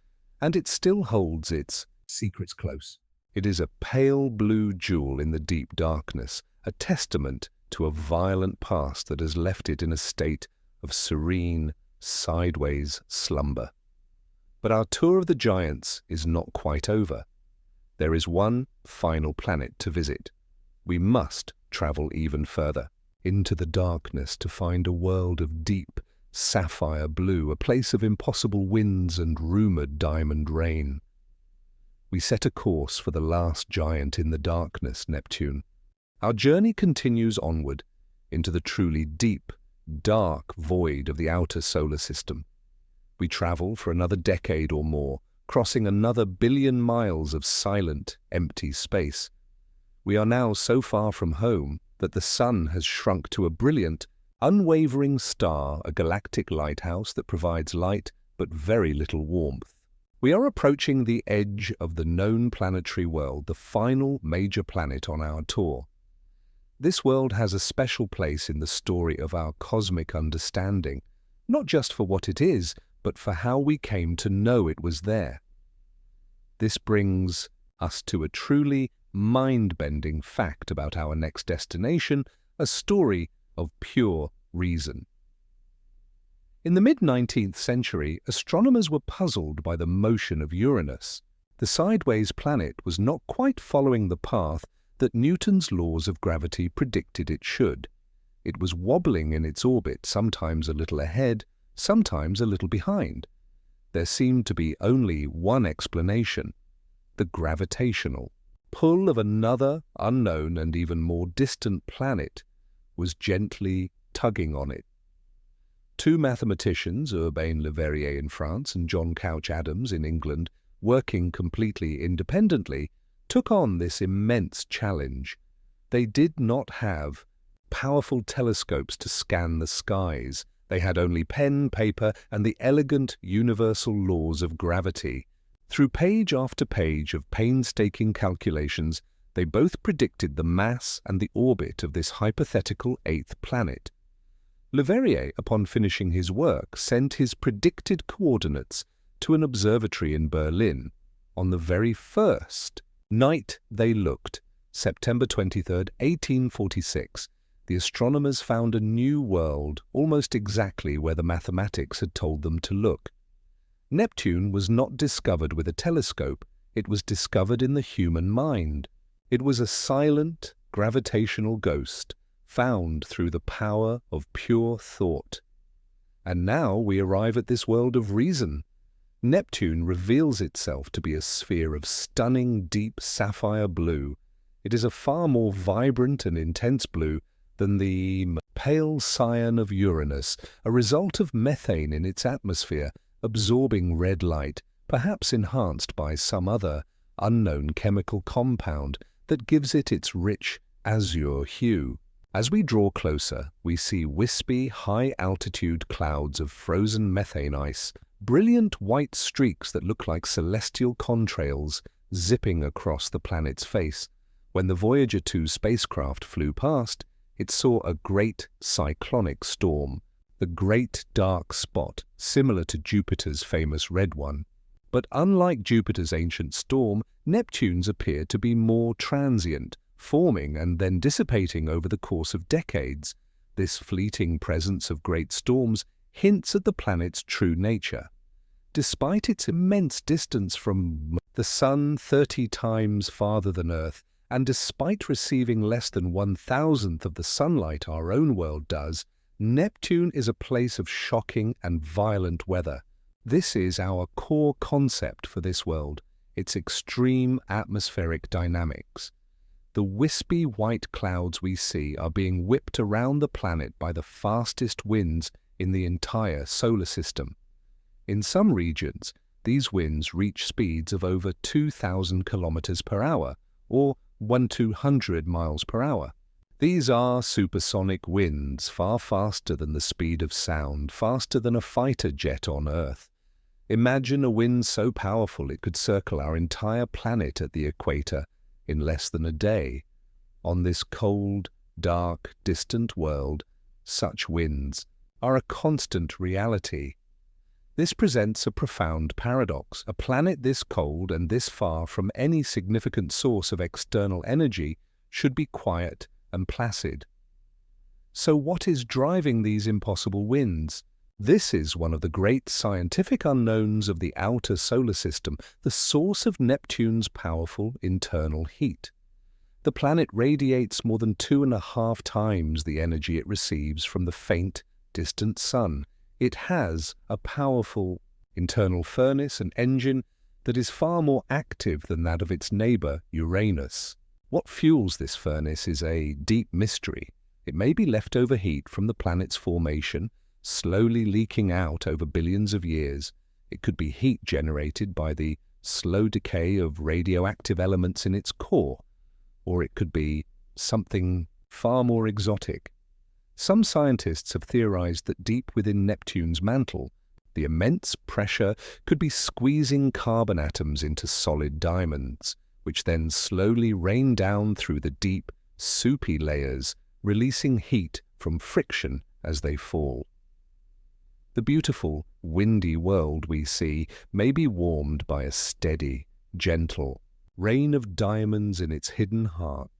and it still holds its secrets close. It is a pale blue jewel in the deep darkness, a testament to a violent past that has left it in a state of serene, sideways slumber. But our tour of the giants is not quite over. There is one final planet to visit. We must travel even further, into the darkness, to find a world of deep, sapphire blue, a place of impossible winds and rumored diamond rain. We set a course for the last giant in the darkness, Neptune. Our journey continues onward into the truly deep, dark void of the outer solar system. We travel for another decade or more, crossing another billion miles of silent, empty space. We are now so far from home that the sun has shrunk to a brilliant, unwavering star, a galactic lighthouse that provides light but very little warmth. We are approaching the edge of the known planetary world, the final major planet on our tour. This world has a special place in the story of our cosmic understanding, not just for what it is, but for how we came to know it was there. This brings us to a truly mind-bending fact about our next destination, a story of pure reason. In the mid-19th century, astronomers were puzzled by the motion of Uranus. The sideways planet was not quite following the path that Newton's laws of gravity predicted it should. It was wobbling in its orbit, sometimes a little ahead, sometimes a little behind. There seemed to be only one explanation: the gravitational pull of another, unknown and even more distant planet was gently tugging on it. Two mathematicians, Urbain Le Verrier in France and John Couch Adams in England, working completely independently, took on this immense challenge. They did not have powerful telescopes to scan the skies. They had only pen, paper, and the elegant universal laws of gravity. Through page after page of painstaking calculations, they both predicted the mass and the orbit of this hypothetical eighth planet. Le Verrier, upon finishing his work, sent his predicted coordinates to an observatory in Berlin. On the very first night they looked, September 23rd, 1846, the astronomers found a new world almost exactly where the mathematics had told them to look. Neptune was not discovered with a telescope, it was discovered in the human mind. It was a silent, gravitational ghost, found through the power of pure thought. And now we arrive at this world of reason. Neptune reveals itself to be a sphere of stunning deep sapphire blue. It is a far more vibrant and intense blue than the pale cyan of Uranus, a result of methane in its atmosphere, absorbing red light, perhaps enhanced by some other unknown chemical compound that gives it its rich, azure hue. As we draw closer, we see wispy, high-altitude clouds of frozen methane ice, brilliant white streaks that look like celestial contrails zipping across the planet's face. When the Voyager 2 spacecraft flew past, it saw a great cyclonic storm, the Great Dark Spot, similar to Jupiter's famous Red One. But unlike Jupiter's ancient storm, Neptune's appeared to be more transient, forming and then dissipating over the course of decades. This fleeting presence of great storms hints at the planet's true nature. Despite its immense distance from the Sun 30 times farther than Earth, and despite receiving less than 1,000th of the sunlight our own world does, Neptune is a place of shocking and violent weather. This is our core concept for this world, its extreme atmospheric dynamics. The wispy white clouds we see are being whipped around the planet by the fastest winds in the entire solar system. In some regions, these winds reach speeds of over 2,000 kilometers per hour, or 1,200 miles per hour. These are supersonic winds, far faster than the speed of sound, faster than a fighter jet on Earth. Imagine a wind so powerful it could circle our entire planet at the equator in less than a day. On this cold, dark, distant world, such winds are a constant reality. This presents a profound paradox. A planet this cold and this far from any significant source of external energy should be quiet and placid. So what is driving these impossible winds? This is one of the great scientific unknowns of the outer solar system, the source of Neptune's powerful internal heat. The planet radiates more than 2.5 times the energy it receives from the faint, distant sun. It has a powerful internal furnace and engine that is far more active than that of its neighbor, Uranus. What fuels this furnace is a deep mystery. It may be leftover heat from the planet's formation, slowly leaking out over billions of years. It could be heat generated by the slow decay of radioactive elements in its core, or it could be something far more exotic. Some scientists have theorized that deep within Neptune's mantle, the immense pressure could be squeezing carbon atoms into solid diamonds, which then slowly rain down through the deep, soupy layers, releasing heat from friction as they fall. The beautiful, windy world we see may be warmed by a steady, gentle rain of diamonds in its hidden heart.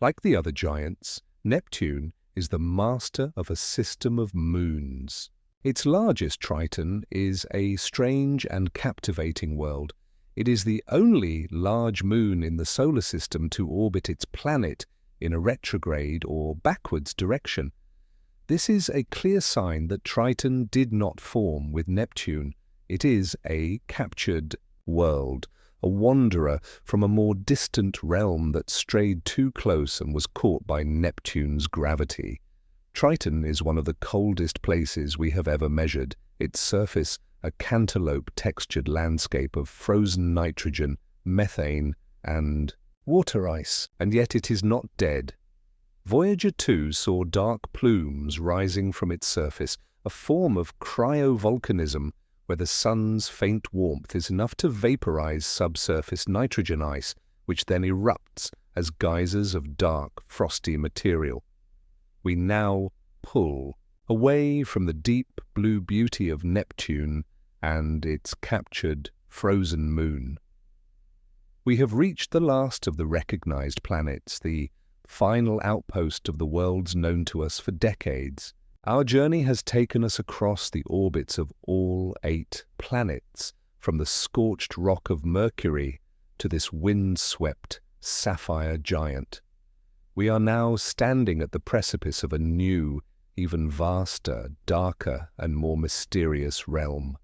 Like the other giants, Neptune is the master of a system of moons. Its largest Triton is a strange and captivating world. It is the only large moon in the solar system to orbit its planet in a retrograde or backwards direction. This is a clear sign that Triton did not form with Neptune. It is a captured world, a wanderer from a more distant realm that strayed too close and was caught by Neptune's gravity. Triton is one of the coldest places we have ever measured, its surface a cantaloupe-textured landscape of frozen nitrogen, methane, and water ice, and yet it is not dead. Voyager 2 saw dark plumes rising from its surface, a form of cryovolcanism where the sun's faint warmth is enough to vaporize subsurface nitrogen ice, which then erupts as geysers of dark, frosty material. We now pull away from the deep blue beauty of Neptune and its captured, frozen moon. We have reached the last of the recognized planets, the final outpost of the worlds known to us for decades. Our journey has taken us across the orbits of all 8 planets, from the scorched rock of Mercury to this wind-swept sapphire giant. We are now standing at the precipice of a new, even vaster, darker, and more mysterious realm.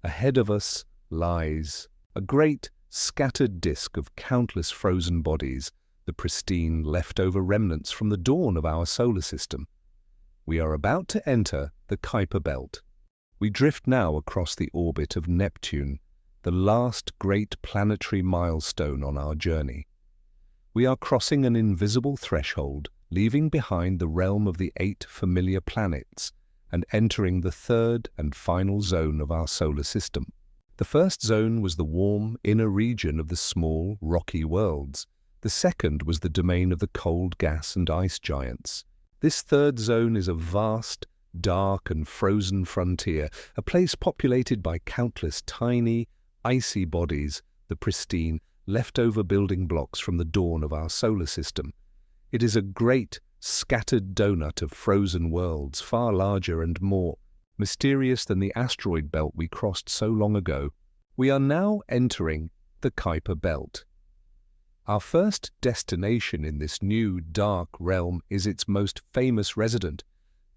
Ahead of us lies a great, scattered disk of countless frozen bodies, the pristine leftover remnants from the dawn of our solar system. We are about to enter the Kuiper Belt. We drift now across the orbit of Neptune, the last great planetary milestone on our journey. We are crossing an invisible threshold, leaving behind the realm of the 8 familiar planets and entering the third and final zone of our solar system. The first zone was the warm, inner region of the small, rocky worlds. The second was the domain of the cold gas and ice giants. This third zone is a vast, dark and frozen frontier, a place populated by countless tiny, icy bodies, the pristine, leftover building blocks from the dawn of our solar system. It is a great, scattered donut of frozen worlds, far larger and more mysterious than the asteroid belt we crossed so long ago. We are now entering the Kuiper Belt. Our first destination in this new, dark realm is its most famous resident,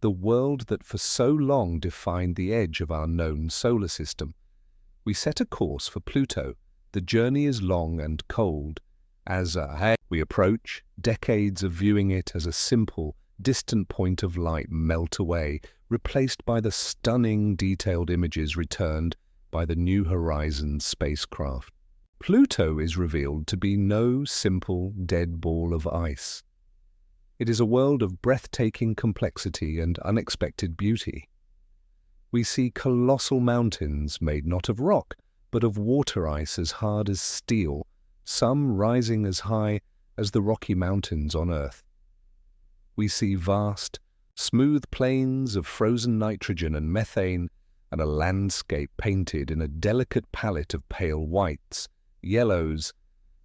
the world that for so long defined the edge of our known solar system. We set a course for Pluto. The journey is long and cold. As we approach, decades of viewing it as a simple, distant point of light melt away, replaced by the stunning, detailed images returned by the New Horizons spacecraft. Pluto is revealed to be no simple, dead ball of ice. It is a world of breathtaking complexity and unexpected beauty. We see colossal mountains made not of rock, but of water ice as hard as steel, some rising as high as the Rocky Mountains on Earth. We see vast, smooth plains of frozen nitrogen and methane, and a landscape painted in a delicate palette of pale whites, yellows,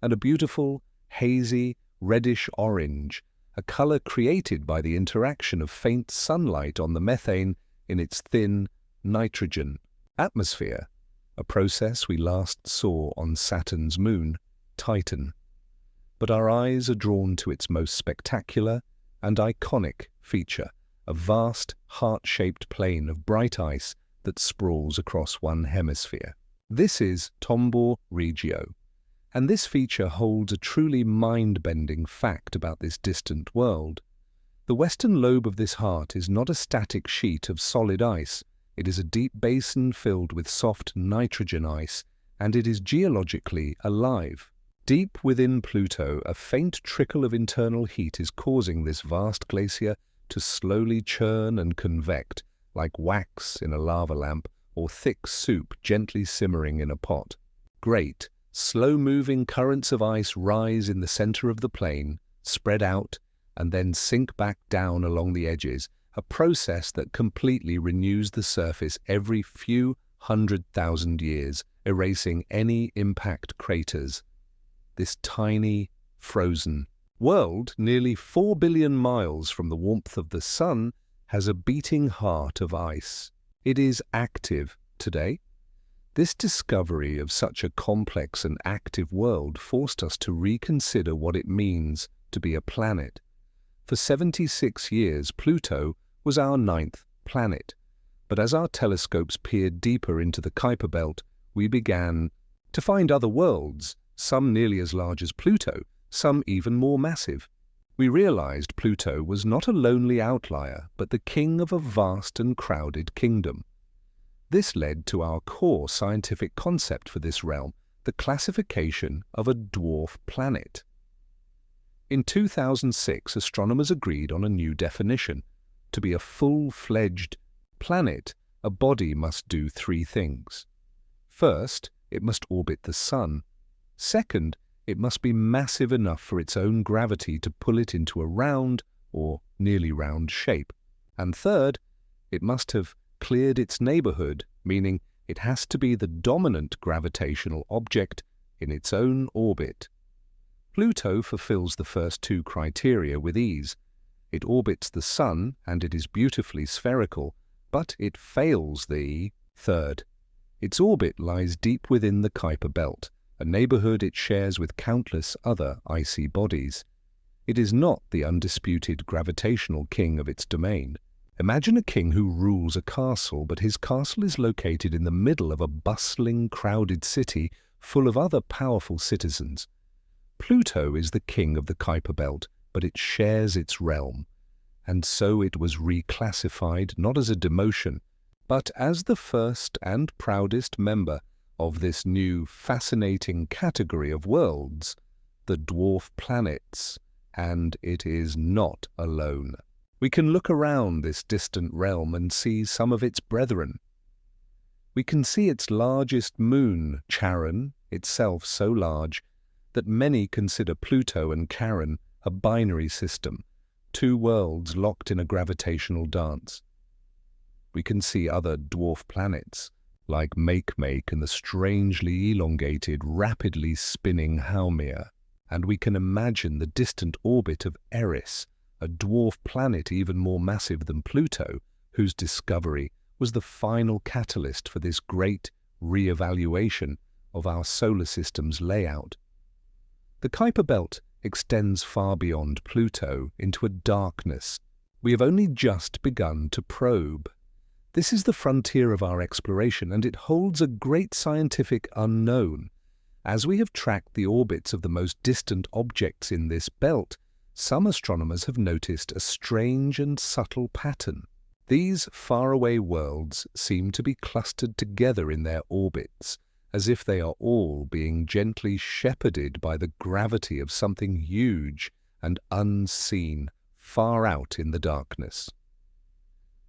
and a beautiful, hazy, reddish-orange, a color created by the interaction of faint sunlight on the methane in its thin nitrogen atmosphere, a process we last saw on Saturn's moon, Titan. But our eyes are drawn to its most spectacular and iconic feature, a vast, heart-shaped plain of bright ice that sprawls across one hemisphere. This is Tombor Regio, and this feature holds a truly mind-bending fact about this distant world. The western lobe of this heart is not a static sheet of solid ice. It is a deep basin filled with soft nitrogen ice, and it is geologically alive. Deep within Pluto, a faint trickle of internal heat is causing this vast glacier to slowly churn and convect, like wax in a lava lamp or thick soup gently simmering in a pot. Great, slow-moving currents of ice rise in the center of the plain, spread out, and then sink back down along the edges, a process that completely renews the surface every few 100,000 years, erasing any impact craters. This tiny, frozen world, nearly 4 billion miles from the warmth of the sun, has a beating heart of ice. It is active today. This discovery of such a complex and active world forced us to reconsider what it means to be a planet. For 76 years, Pluto was our 9th planet. But as our telescopes peered deeper into the Kuiper Belt, we began to find other worlds, some nearly as large as Pluto, some even more massive. We realized Pluto was not a lonely outlier, but the king of a vast and crowded kingdom. This led to our core scientific concept for this realm, the classification of a dwarf planet. In 2006, astronomers agreed on a new definition. To be a full-fledged planet, a body must do 3 things. First, it must orbit the sun. Second, it must be massive enough for its own gravity to pull it into a round or nearly round shape. And third, it must have cleared its neighborhood, meaning it has to be the dominant gravitational object in its own orbit. Pluto fulfills the first 2 criteria with ease. It orbits the sun and it is beautifully spherical, but it fails the third. Its orbit lies deep within the Kuiper Belt, a neighborhood it shares with countless other icy bodies. It is not the undisputed gravitational king of its domain. Imagine a king who rules a castle, but his castle is located in the middle of a bustling, crowded city full of other powerful citizens. Pluto is the king of the Kuiper Belt, but it shares its realm, and so it was reclassified not as a demotion, but as the first and proudest member of this new fascinating category of worlds, the dwarf planets, and it is not alone. We can look around this distant realm and see some of its brethren. We can see its largest moon, Charon, itself so large that many consider Pluto and Charon a binary system, two worlds locked in a gravitational dance. We can see other dwarf planets, like Makemake and the strangely elongated, rapidly spinning Haumea, and we can imagine the distant orbit of Eris, a dwarf planet even more massive than Pluto, whose discovery was the final catalyst for this great re-evaluation of our solar system's layout. The Kuiper Belt extends far beyond Pluto into a darkness we have only just begun to probe. This is the frontier of our exploration, and it holds a great scientific unknown. As we have tracked the orbits of the most distant objects in this belt, some astronomers have noticed a strange and subtle pattern. These faraway worlds seem to be clustered together in their orbits, as if they are all being gently shepherded by the gravity of something huge and unseen far out in the darkness.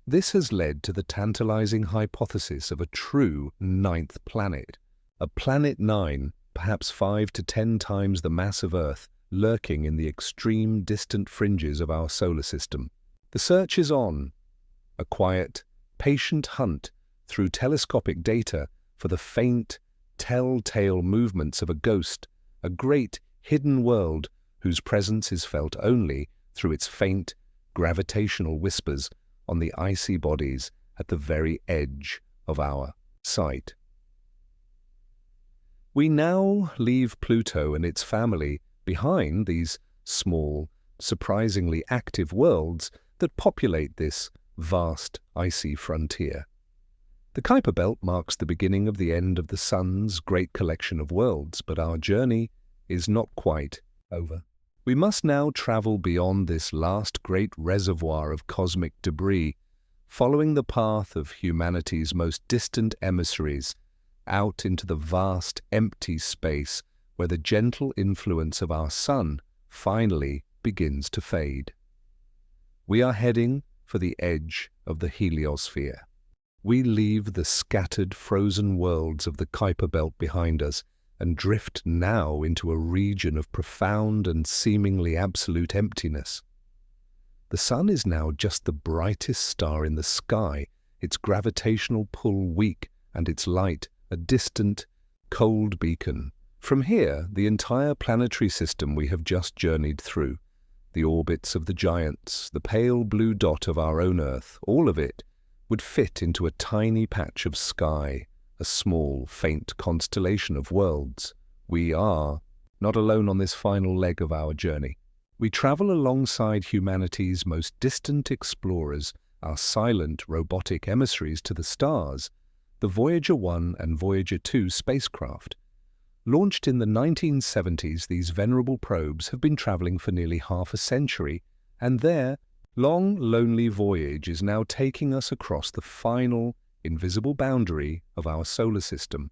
This has led to the tantalizing hypothesis of a true ninth planet, a planet 9, perhaps 5 to 10 times the mass of Earth, lurking in the extreme distant fringes of our solar system. The search is on, a quiet, patient hunt through telescopic data for the faint, telltale movements of a ghost, a great hidden world whose presence is felt only through its faint, gravitational whispers on the icy bodies at the very edge of our sight. We now leave Pluto and its family behind, these small, surprisingly active worlds that populate this vast icy frontier. The Kuiper Belt marks the beginning of the end of the Sun's great collection of worlds, but our journey is not quite over. We must now travel beyond this last great reservoir of cosmic debris, following the path of humanity's most distant emissaries, out into the vast, empty space where the gentle influence of our Sun finally begins to fade. We are heading for the edge of the heliosphere. We leave the scattered, frozen worlds of the Kuiper Belt behind us and drift now into a region of profound and seemingly absolute emptiness. The Sun is now just the brightest star in the sky, its gravitational pull weak and its light a distant, cold beacon. From here, the entire planetary system we have just journeyed through, the orbits of the giants, the pale blue dot of our own Earth, all of it would fit into a tiny patch of sky, a small, faint constellation of worlds. We are not alone on this final leg of our journey. We travel alongside humanity's most distant explorers, our silent, robotic emissaries to the stars, the Voyager 1 and Voyager 2 spacecraft. Launched in the 1970s, these venerable probes have been traveling for nearly half a century, and their long, lonely voyage is now taking us across the final, invisible boundary of our solar system.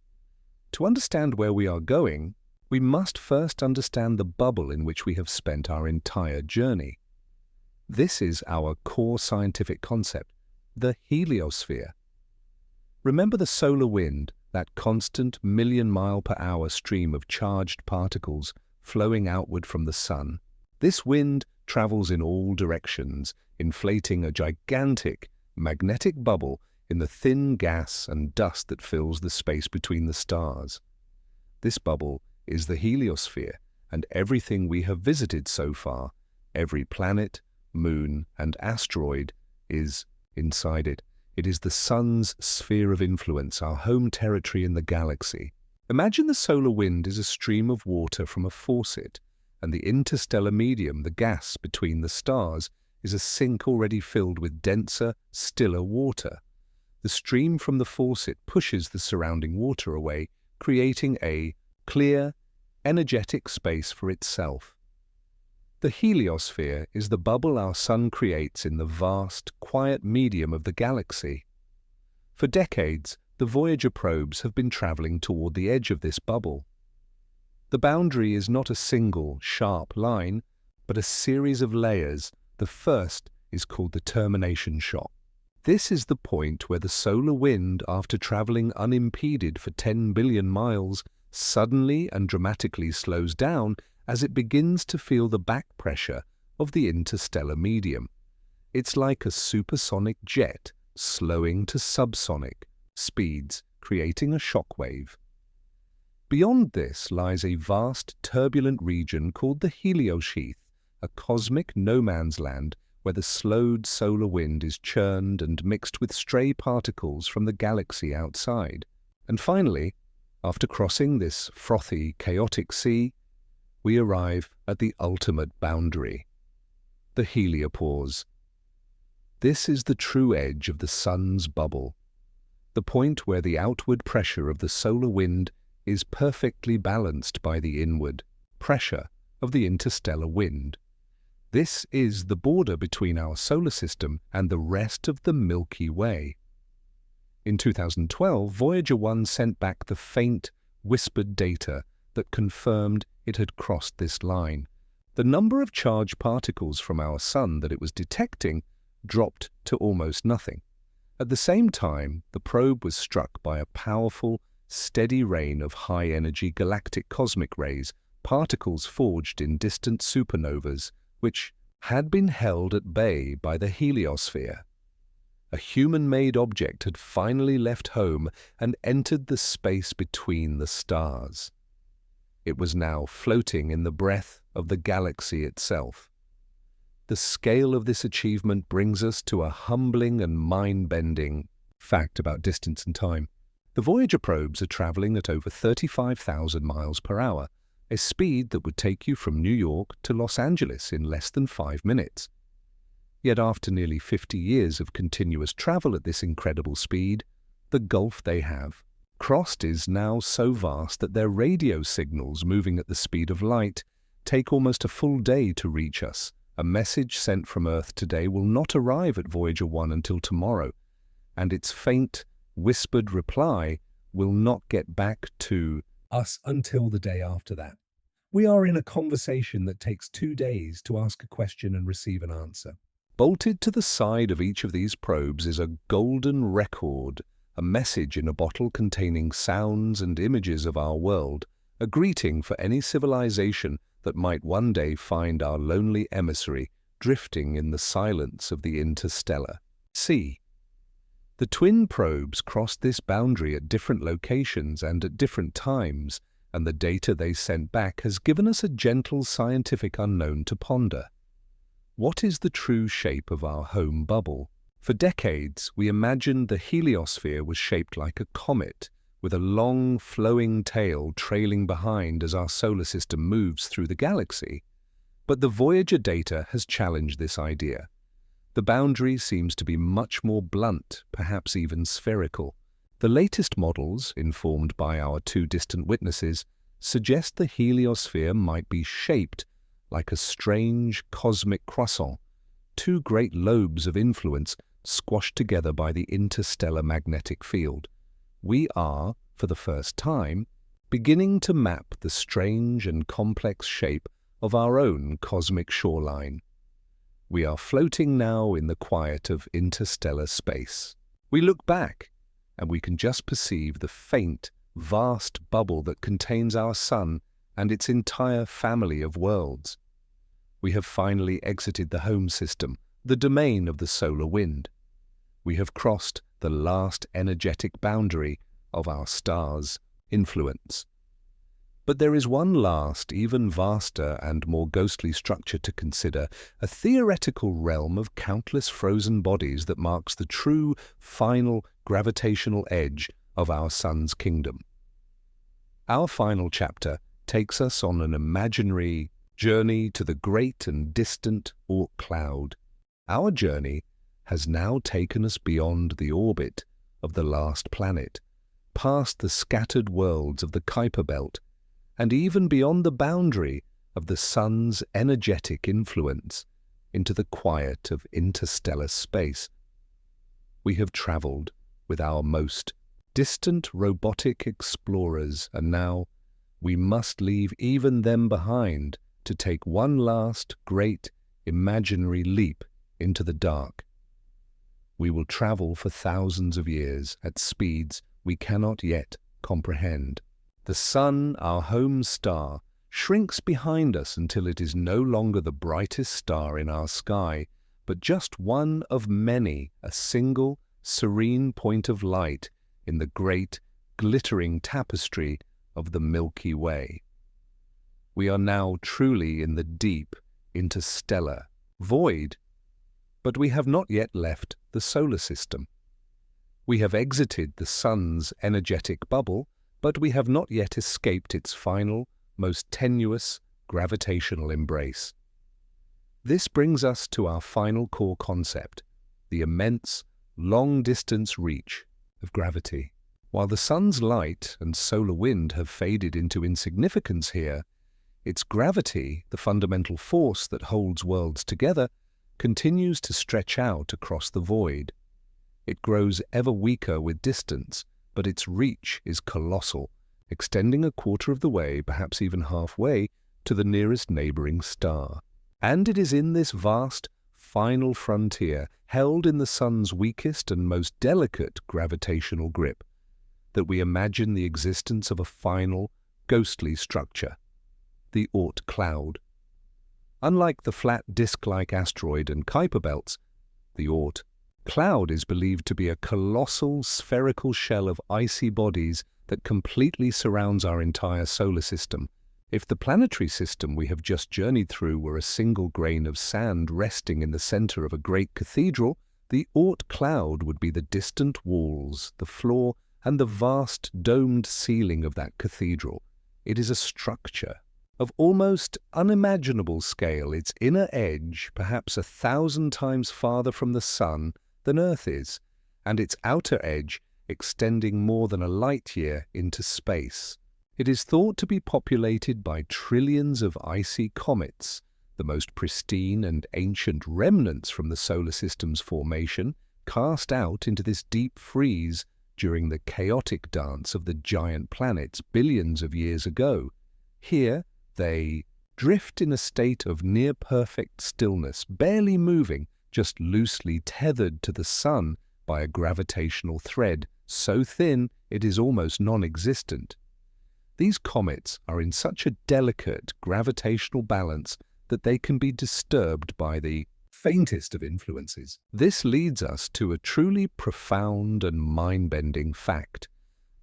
To understand where we are going, we must first understand the bubble in which we have spent our entire journey. This is our core scientific concept, the heliosphere. Remember the solar wind, that constant million-mile-per-hour stream of charged particles flowing outward from the Sun. This wind travels in all directions, inflating a gigantic magnetic bubble in the thin gas and dust that fills the space between the stars. This bubble is the heliosphere, and everything we have visited so far, every planet, moon, and asteroid, is inside it. It is the Sun's sphere of influence, our home territory in the galaxy. Imagine the solar wind is a stream of water from a faucet, and the interstellar medium, the gas between the stars, is a sink already filled with denser, stiller water. The stream from the faucet pushes the surrounding water away, creating a clear, energetic space for itself. The heliosphere is the bubble our Sun creates in the vast, quiet medium of the galaxy. For decades, the Voyager probes have been traveling toward the edge of this bubble. The boundary is not a single, sharp line, but a series of layers. The first is called the termination shock. This is the point where the solar wind, after traveling unimpeded for 10 billion miles, suddenly and dramatically slows down as it begins to feel the back pressure of the interstellar medium. It's like a supersonic jet slowing to subsonic speeds, creating a shock wave. Beyond this lies a vast, turbulent region called the heliosheath, a cosmic no-man's land where the slowed solar wind is churned and mixed with stray particles from the galaxy outside. And finally, after crossing this frothy, chaotic sea, we arrive at the ultimate boundary, the heliopause. This is the true edge of the sun's bubble, the point where the outward pressure of the solar wind is perfectly balanced by the inward pressure of the interstellar wind. This is the border between our solar system and the rest of the Milky Way. In 2012, Voyager 1 sent back the faint, whispered data that confirmed it had crossed this line. The number of charged particles from our sun that it was detecting dropped to almost nothing. At the same time, the probe was struck by a powerful, steady rain of high-energy galactic cosmic rays, particles forged in distant supernovas, which had been held at bay by the heliosphere. A human-made object had finally left home and entered the space between the stars. It was now floating in the breath of the galaxy itself. The scale of this achievement brings us to a humbling and mind-bending fact about distance and time. The Voyager probes are traveling at over 35,000 miles per hour, a speed that would take you from New York to Los Angeles in less than 5 minutes. Yet after nearly 50 years of continuous travel at this incredible speed, the gulf they have crossed is now so vast that their radio signals, moving at the speed of light, take almost a full day to reach us. A message sent from Earth today will not arrive at Voyager 1 until tomorrow, and its faint, whispered reply will not get back to us until the day after that. We are in a conversation that takes 2 days to ask a question and receive an answer. Bolted to the side of each of these probes is a golden record, a message in a bottle containing sounds and images of our world, a greeting for any civilization that might one day find our lonely emissary drifting in the silence of the interstellar sea. The twin probes crossed this boundary at different locations and at different times, and the data they sent back has given us a gentle scientific unknown to ponder. What is the true shape of our home bubble? For decades, we imagined the heliosphere was shaped like a comet, with a long, flowing tail trailing behind as our solar system moves through the galaxy. But the Voyager data has challenged this idea. The boundary seems to be much more blunt, perhaps even spherical. The latest models, informed by our 2 distant witnesses, suggest the heliosphere might be shaped like a strange cosmic croissant, 2 great lobes of influence squashed together by the interstellar magnetic field. We are, for the first time, beginning to map the strange and complex shape of our own cosmic shoreline. We are floating now in the quiet of interstellar space. We look back, and we can just perceive the faint, vast bubble that contains our sun and its entire family of worlds. We have finally exited the home system, the domain of the solar wind. We have crossed the last energetic boundary of our star's influence. But there is one last, even vaster and more ghostly structure to consider, a theoretical realm of countless frozen bodies that marks the true, final gravitational edge of our sun's kingdom. Our final chapter takes us on an imaginary journey to the great and distant Oort Cloud. Our journey has now taken us beyond the orbit of the last planet, past the scattered worlds of the Kuiper Belt, and even beyond the boundary of the sun's energetic influence into the quiet of interstellar space. We have traveled with our most distant robotic explorers, and now we must leave even them behind to take one last great imaginary leap into the dark. We will travel for thousands of years at speeds we cannot yet comprehend. The sun, our home star, shrinks behind us until it is no longer the brightest star in our sky, but just one of many, a single, serene point of light in the great, glittering tapestry of the Milky Way. We are now truly in the deep, interstellar void, but we have not yet left the solar system. We have exited the sun's energetic bubble, but we have not yet escaped its final, most tenuous, gravitational embrace. This brings us to our final core concept, the immense, long-distance reach of gravity. While the sun's light and solar wind have faded into insignificance here, its gravity, the fundamental force that holds worlds together, continues to stretch out across the void. It grows ever weaker with distance, but its reach is colossal, extending a quarter of the way, perhaps even halfway, to the nearest neighboring star. And it is in this vast, final frontier, held in the sun's weakest and most delicate gravitational grip, that we imagine the existence of a final, ghostly structure, the Oort Cloud. Unlike the flat disk-like asteroid and Kuiper belts, the Oort Cloud is believed to be a colossal spherical shell of icy bodies that completely surrounds our entire solar system. If the planetary system we have just journeyed through were a single grain of sand resting in the center of a great cathedral, the Oort Cloud would be the distant walls, the floor, and the vast domed ceiling of that cathedral. It is a structure of almost unimaginable scale, its inner edge perhaps 1,000 times farther from the sun than Earth is, and its outer edge extending more than a light year into space. It is thought to be populated by trillions of icy comets, the most pristine and ancient remnants from the solar system's formation, cast out into this deep freeze during the chaotic dance of the giant planets billions of years ago. Here, they drift in a state of near-perfect stillness, barely moving, just loosely tethered to the sun by a gravitational thread so thin it is almost non-existent. These comets are in such a delicate gravitational balance that they can be disturbed by the faintest of influences. This leads us to a truly profound and mind-bending fact.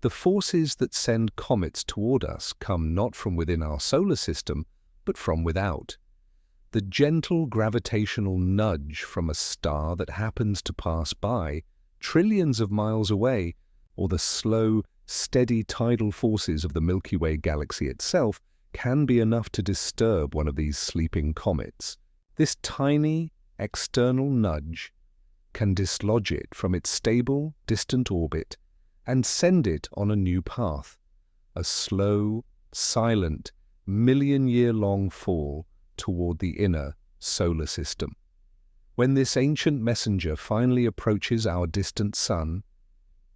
The forces that send comets toward us come not from within our solar system, but from without. The gentle gravitational nudge from a star that happens to pass by, trillions of miles away, or the slow, steady tidal forces of the Milky Way galaxy itself can be enough to disturb one of these sleeping comets. This tiny, external nudge can dislodge it from its stable, distant orbit and send it on a new path, a slow, silent, million-year-long fall toward the inner solar system. When this ancient messenger finally approaches our distant sun,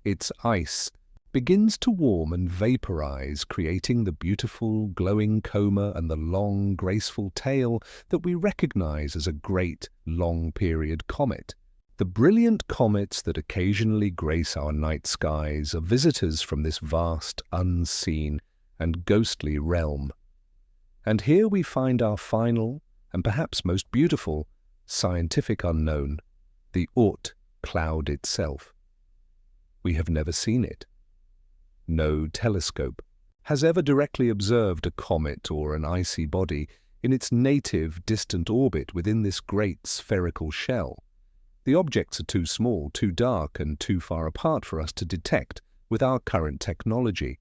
its ice begins to warm and vaporize, creating the beautiful, glowing coma and the long, graceful tail that we recognize as a great, long-period comet. The brilliant comets that occasionally grace our night skies are visitors from this vast, unseen, and ghostly realm. And here we find our final, and perhaps most beautiful, scientific unknown, the Oort Cloud itself. We have never seen it. No telescope has ever directly observed a comet or an icy body in its native, distant orbit within this great spherical shell. The objects are too small, too dark, and too far apart for us to detect with our current technology.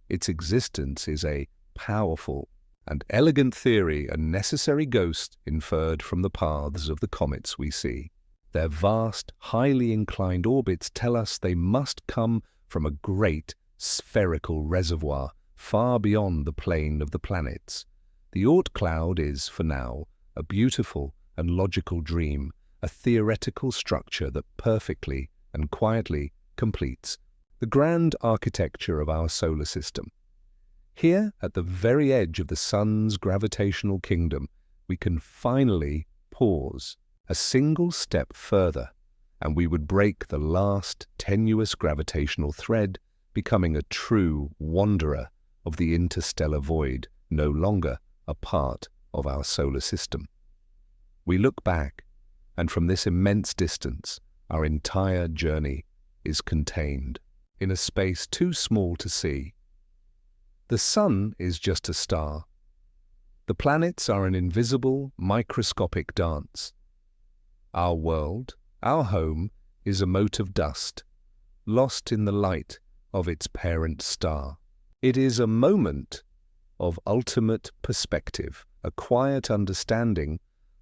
Its existence is a powerful and elegant theory, a necessary ghost inferred from the paths of the comets we see. Their vast, highly inclined orbits tell us they must come from a great spherical reservoir far beyond the plane of the planets. The Oort Cloud is, for now, a beautiful and logical dream, a theoretical structure that perfectly and quietly completes the grand architecture of our solar system. Here, at the very edge of the sun's gravitational kingdom, we can finally pause a single step further, and we would break the last tenuous gravitational thread, becoming a true wanderer of the interstellar void, no longer a part of our solar system. We look back, and from this immense distance, our entire journey is contained in a space too small to see. The sun is just a star. The planets are an invisible, microscopic dance. Our world, our home, is a mote of dust, lost in the light of its parent star. It is a moment of ultimate perspective, a quiet understanding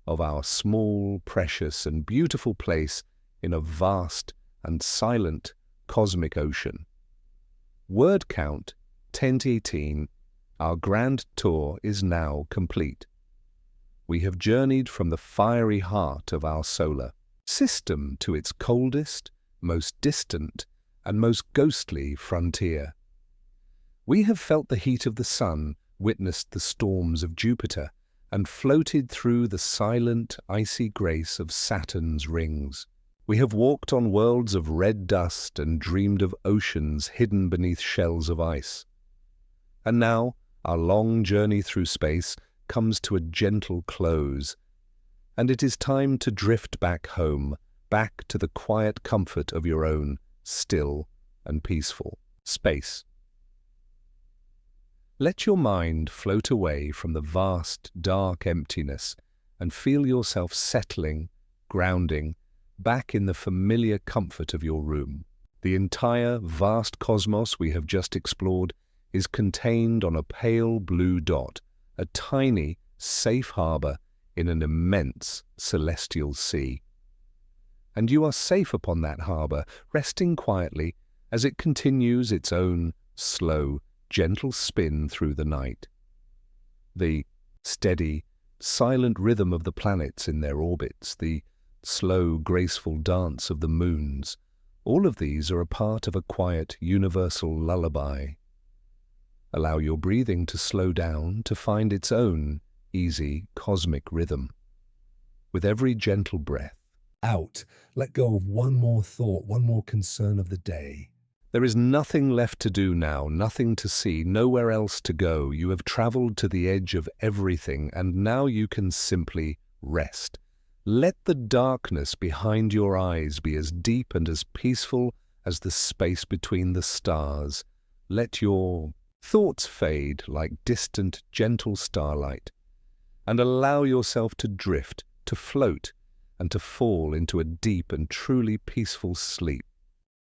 of our small, precious, and beautiful place in a vast and silent cosmic ocean. Word count 1018, our grand tour is now complete. We have journeyed from the fiery heart of our solar system to its coldest, most distant, and most ghostly frontier. We have felt the heat of the sun, witnessed the storms of Jupiter, and floated through the silent, icy grace of Saturn's rings. We have walked on worlds of red dust and dreamed of oceans hidden beneath shells of ice. And now, our long journey through space comes to a gentle close, and it is time to drift back home, back to the quiet comfort of your own still and peaceful space. Let your mind float away from the vast, dark emptiness and feel yourself settling, grounding, back in the familiar comfort of your room. The entire vast cosmos we have just explored is contained on a pale blue dot, a tiny, safe harbor in an immense celestial sea. And you are safe upon that harbor, resting quietly as it continues its own slow, gentle spin through the night. The steady, silent rhythm of the planets in their orbits, the slow, graceful dance of the moons, all of these are a part of a quiet, universal lullaby. Allow your breathing to slow down, to find its own easy, cosmic rhythm. With every gentle breath out, let go of one more thought, one more concern of the day. There is nothing left to do now, nothing to see, nowhere else to go. You have traveled to the edge of everything, and now you can simply rest. Let the darkness behind your eyes be as deep and as peaceful as the space between the stars. Let your thoughts fade like distant, gentle starlight, and allow yourself to drift, to float, and to fall into a deep and truly peaceful sleep.